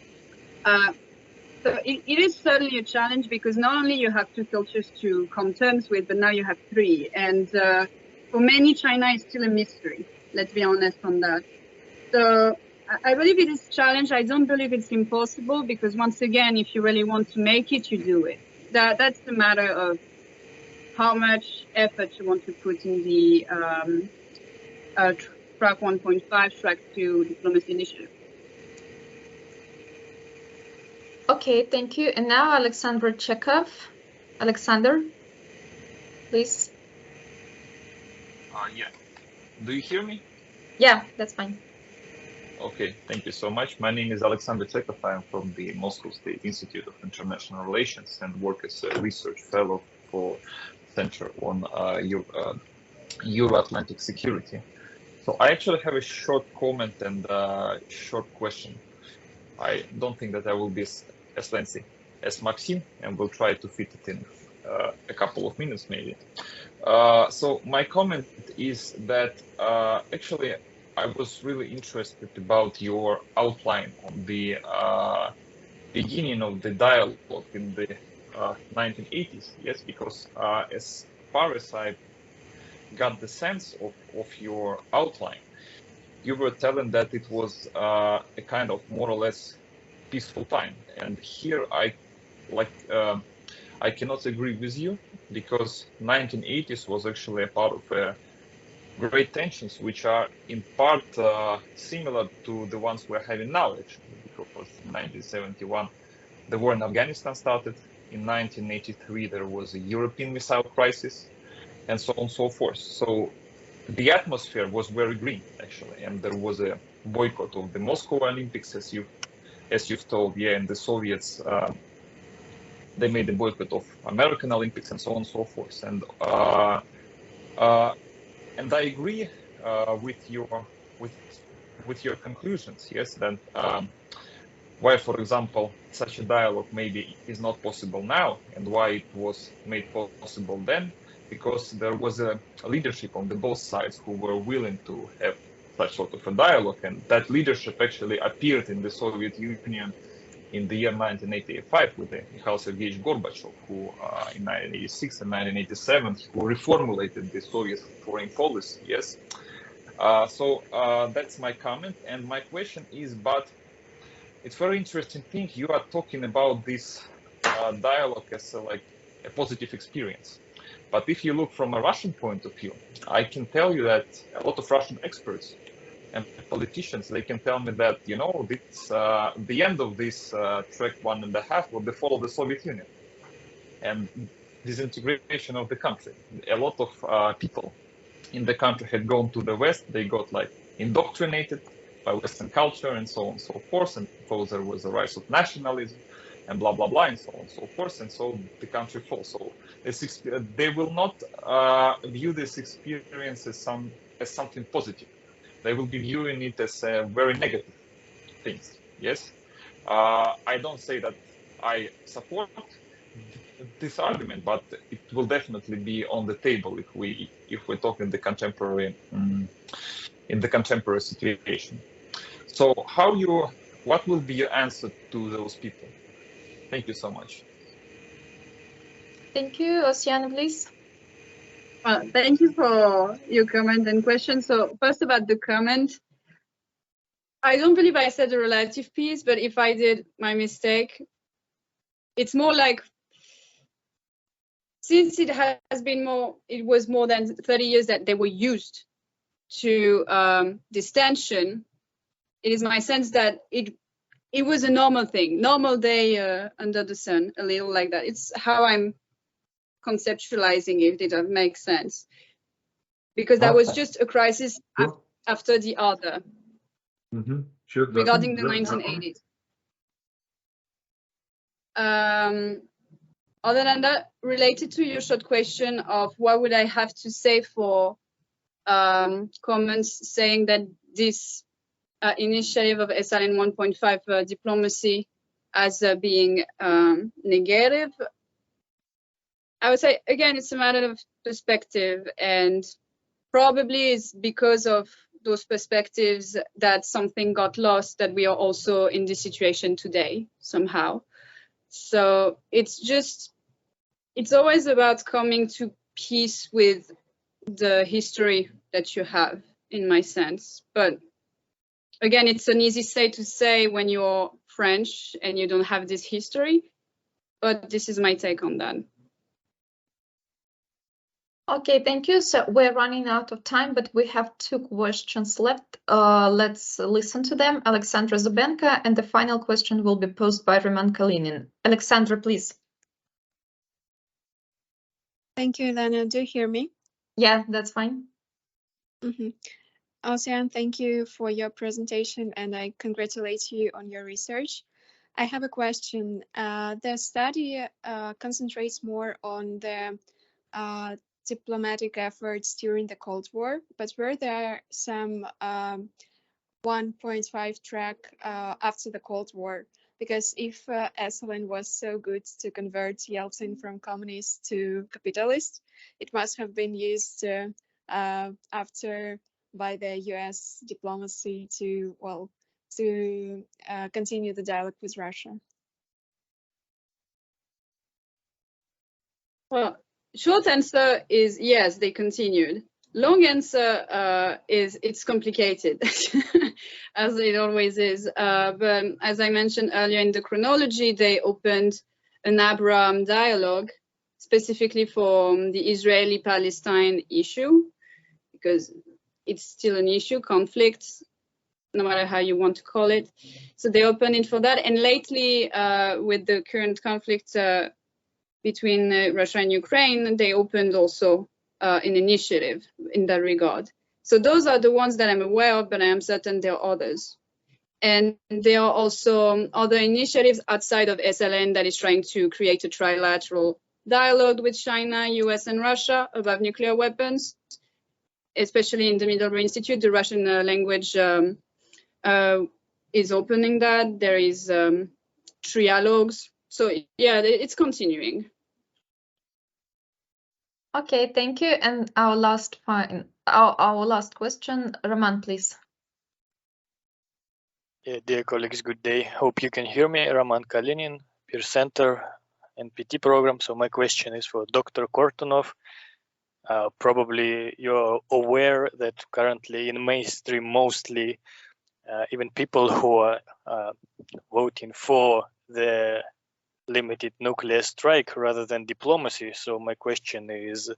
So it is certainly a challenge because not only you have two cultures to come terms with, but now you have three. And for many, China is still a mystery. Let's be honest on that. So I believe it is a challenge. I don't believe it's impossible because once again, if you really want to make it, you do it. That's the matter of how much effort you want to put in the track 1.5, track 2 diplomacy initiative. Okay, thank you. And now Alexander Chekhov. Alexander, please. Yeah. Do you hear me? Yeah, that's fine. Okay, thank you so much. My name is Alexander Chekhov. I am from the Moscow State Institute of International Relations and work as a research fellow for Center on Euro-Atlantic Security. So I actually have a short comment and a short question. I don't think that I will be as lengthy as Maxime, and will try to fit it in a couple of minutes maybe. So my comment is that actually I was really interested about your outline on the beginning of the dialogue in the 1980s. Yes, because as far as I got the sense of your outline, you were telling that it was a kind of more or less peaceful time. And here I cannot agree with you, because 1980s was actually a part of great tensions, which are in part similar to the ones we're having now, actually, because in 1971 the war in Afghanistan started. In 1983 there was a European missile crisis, and so on and so forth. So the atmosphere was very green, actually, and there was a boycott of the Moscow Olympics, as you've told. Yeah, and the Soviets they made a boycott of American Olympics, and so on and so forth. And I agree with your conclusions. Yes, that why, for example, such a dialogue maybe is not possible now, and why it was made possible then, because there was a leadership on both sides who were willing to have such sort of a dialogue, and that leadership actually appeared in the Soviet Union in the year 1985 with Mikhail Sergeyevich Gorbachev, who in 1986 and 1987 who reformulated the Soviet foreign policy. Yes, so that's my comment, and my question is, but it's very interesting thing you are talking about this dialogue as a positive experience. But if you look from a Russian point of view, I can tell you that a lot of Russian experts and politicians, they can tell me that, you know, this, the end of this track 1.5 was the fall of the Soviet Union and disintegration of the country. A lot of people in the country had gone to the West. They got indoctrinated by Western culture and so on and so forth. And so there was a rise of nationalism and blah, blah, blah, and so on and so forth. And so the country falls. So they will not view this experience as something positive. They will be viewing it as very negative things. Yes, I don't say that I support this argument, but it will definitely be on the table if we talk in the contemporary situation. So what will be your answer to those people? Thank you so much. Thank you. Oceana, please. Thank you for your comment and question. So first about the comment, I don't believe I said a relative peace, but if I did, my mistake. It's more like, since it was more than 30 years that they were used to this tension, it is my sense that it was a normal thing, normal day under the sun, a little like that. It's how I'm conceptualizing it, if that makes sense. Because that was just a crisis after the other, regarding the 1980s. Other than that, related to your short question of what would I have to say for comments saying that this initiative of Esalen 1.5 diplomacy as being negative. I would say, again, it's a matter of perspective, and probably it's because of those perspectives that something got lost, that we are also in this situation today somehow. So it's always about coming to peace with the history that you have, in my sense. But again, it's an easy to say when you're French and you don't have this history, but this is my take on that. Okay, thank you. So we're running out of time, but we have 2 questions left. Let's listen to them. Alexandra Zubenko, and the final question will be posed by Roman Kalinin. Alexandra, please. Thank you, Elena. Do you hear me? Yeah, that's fine. Ocean, thank you for your presentation, and I congratulate you on your research. I have a question. The study concentrates more on the diplomatic efforts during the Cold War, but were there some 1.5 track after the Cold War? Because if Esalen was so good to convert Yeltsin from communist to capitalist, it must have been used after by the US diplomacy to continue the dialogue with Russia. Well, short answer is yes, they continued. Long answer is it's complicated, as it always is. But as I mentioned earlier in the chronology, they opened an Abraham dialogue specifically for the Israeli-Palestine issue, because it's still an issue, conflict, no matter how you want to call it. So they opened it for that. And lately, with the current conflict between Russia and Ukraine, they opened also an initiative in that regard. So those are the ones that I'm aware of, but I am certain there are others. And there are also other initiatives outside of Esalen that is trying to create a trilateral dialogue with China, US, and Russia about nuclear weapons, especially in the Middlebury Institute. The Russian language is opening that. There is trialogues. So yeah, it's continuing. Okay, thank you. And our last question, Roman, please. Yeah, dear colleagues, good day. Hope you can hear me. Roman Kalinin, ПИР-Центра NPT program. So my question is for Dr. Kortunov. Probably you're aware that currently in mainstream, mostly even people who are voting for the limited nuclear strike rather than diplomacy. So my question is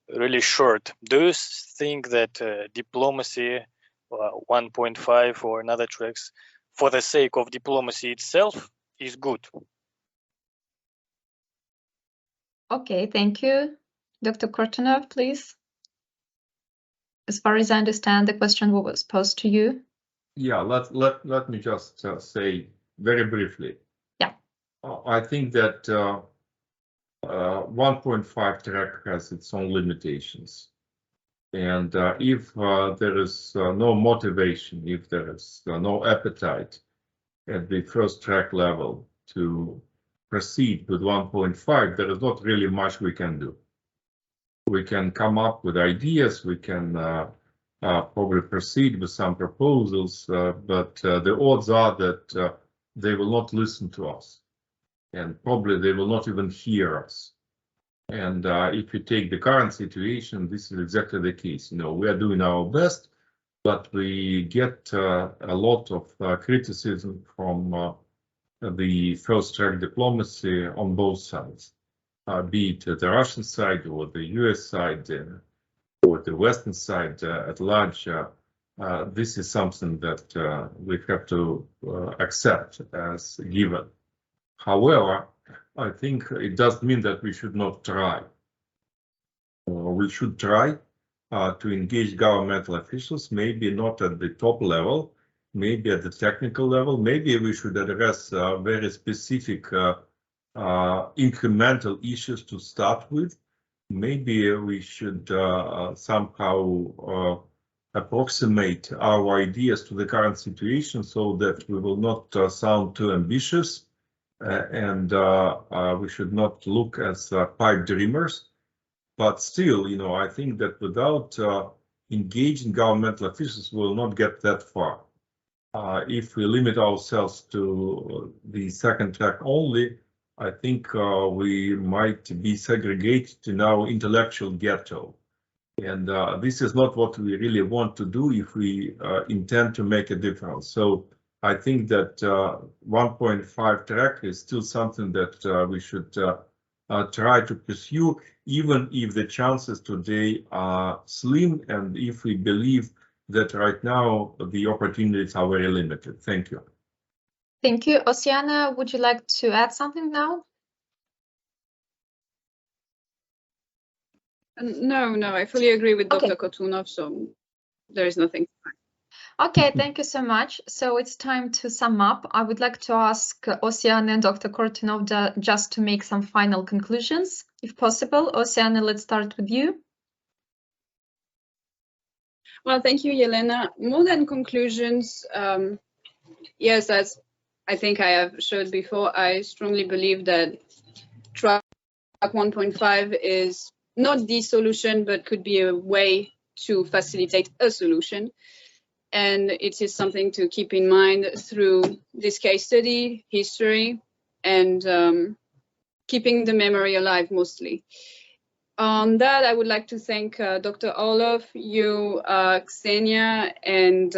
really short. Do you think that diplomacy 1.5 or another tracks for the sake of diplomacy itself is good? Okay, thank you. Dr. Kortunov, please. As far as I understand, the question was posed to you. Yeah, let me just say very briefly. Yeah. I think that 1.5 track has its own limitations. And if there is no motivation, if there is no appetite at the first track level to proceed with 1.5, there is not really much we can do. We can come up with ideas, we can probably proceed with some proposals, but the odds are that they will not listen to us, and probably they will not even hear us. And if you take the current situation, this is exactly the case. You know, we are doing our best, but we get a lot of criticism from the first track diplomacy on both sides, be it the Russian side or the US side or the Western side at large. This is something that we have to accept as given. However, I think it doesn't mean that we should not try. We should try to engage governmental officials, maybe not at the top level, maybe at the technical level. Maybe we should address very specific incremental issues to start with. Maybe we should somehow approximate our ideas to the current situation so that we will not sound too ambitious and we should not look as pipe dreamers. But still, you know, I think that without engaging governmental officials, we will not get that far. If we limit ourselves to the second track only, I think we might be segregated in our intellectual ghetto. And this is not what we really want to do if we intend to make a difference. So I think that 1.5 track is still something that we should try to pursue, even if the chances today are slim and if we believe that right now the opportunities are very limited. Thank you. Thank you. Oseana, would you like to add something now? No, I fully agree with Dr. Kortunov, so there is nothing. Okay, thank you so much. So it's time to sum up. I would like to ask Oseana and Dr. Kortunov just to make some final conclusions, if possible. Oseana, let's start with you. Well, thank you, Yelena. More than conclusions, yes, as I think I have showed before, I strongly believe that track 1.5 is not the solution, but could be a way to facilitate a solution. And it is something to keep in mind through this case study, history, and keeping the memory alive mostly. On that, I would like to thank Dr. Orlov, you, Ksenia, and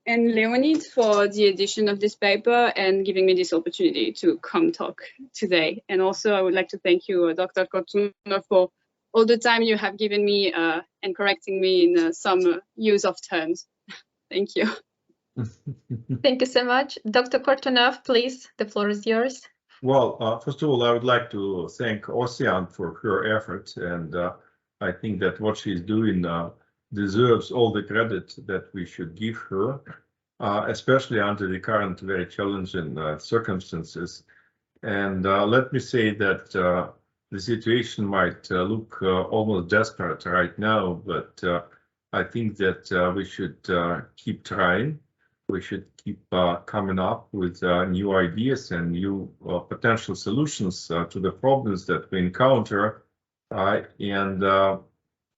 Leonid for the edition of this paper and giving me this opportunity to come talk today. And also, I would like to thank you, Dr. Kortunov, for all the time you have given me and correcting me in some use of terms. Thank you. Thank you so much. Dr. Kortunov, please, the floor is yours. Well, first of all, I would like to thank Oseana for her effort, and I think that what she's doing deserves all the credit that we should give her, especially under the current very challenging circumstances. And let me say that the situation might look almost desperate right now, but I think that we should keep trying. We should keep coming up with new ideas and new potential solutions to the problems that we encounter.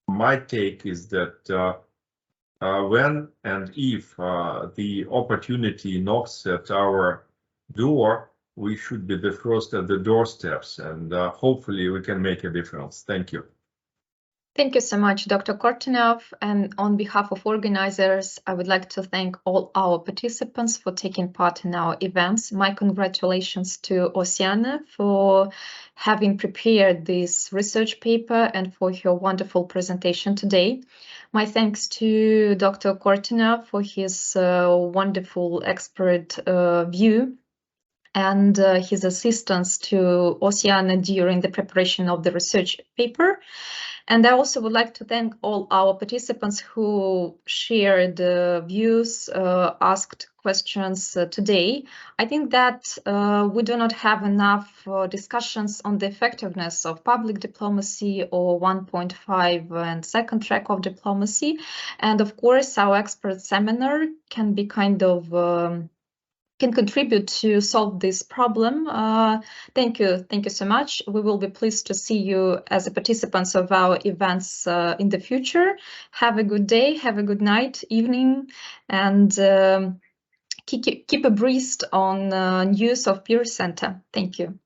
My take is that when and if the opportunity knocks at our door, we should be the first at the doorsteps, and hopefully we can make a difference. Thank you. Thank you so much, Dr. Kortunov. And on behalf of organizers, I would like to thank all our participants for taking part in our events. My congratulations to Oseana for having prepared this research paper and for her wonderful presentation today. My thanks to Dr. Kortunov for his wonderful expert view and his assistance to Oseana during the preparation of the research paper. And I also would like to thank all our participants who shared views, asked questions today. I think that we do not have enough discussions on the effectiveness of public diplomacy or 1.5 and second track of diplomacy. And of course, our expert seminar can be kind of can contribute to solve this problem. Thank you so much. We will be pleased to see you as participants of our events in the future. Have a good day, have a good night, evening, and keep abreast on news of ПИР-Центра. Thank you.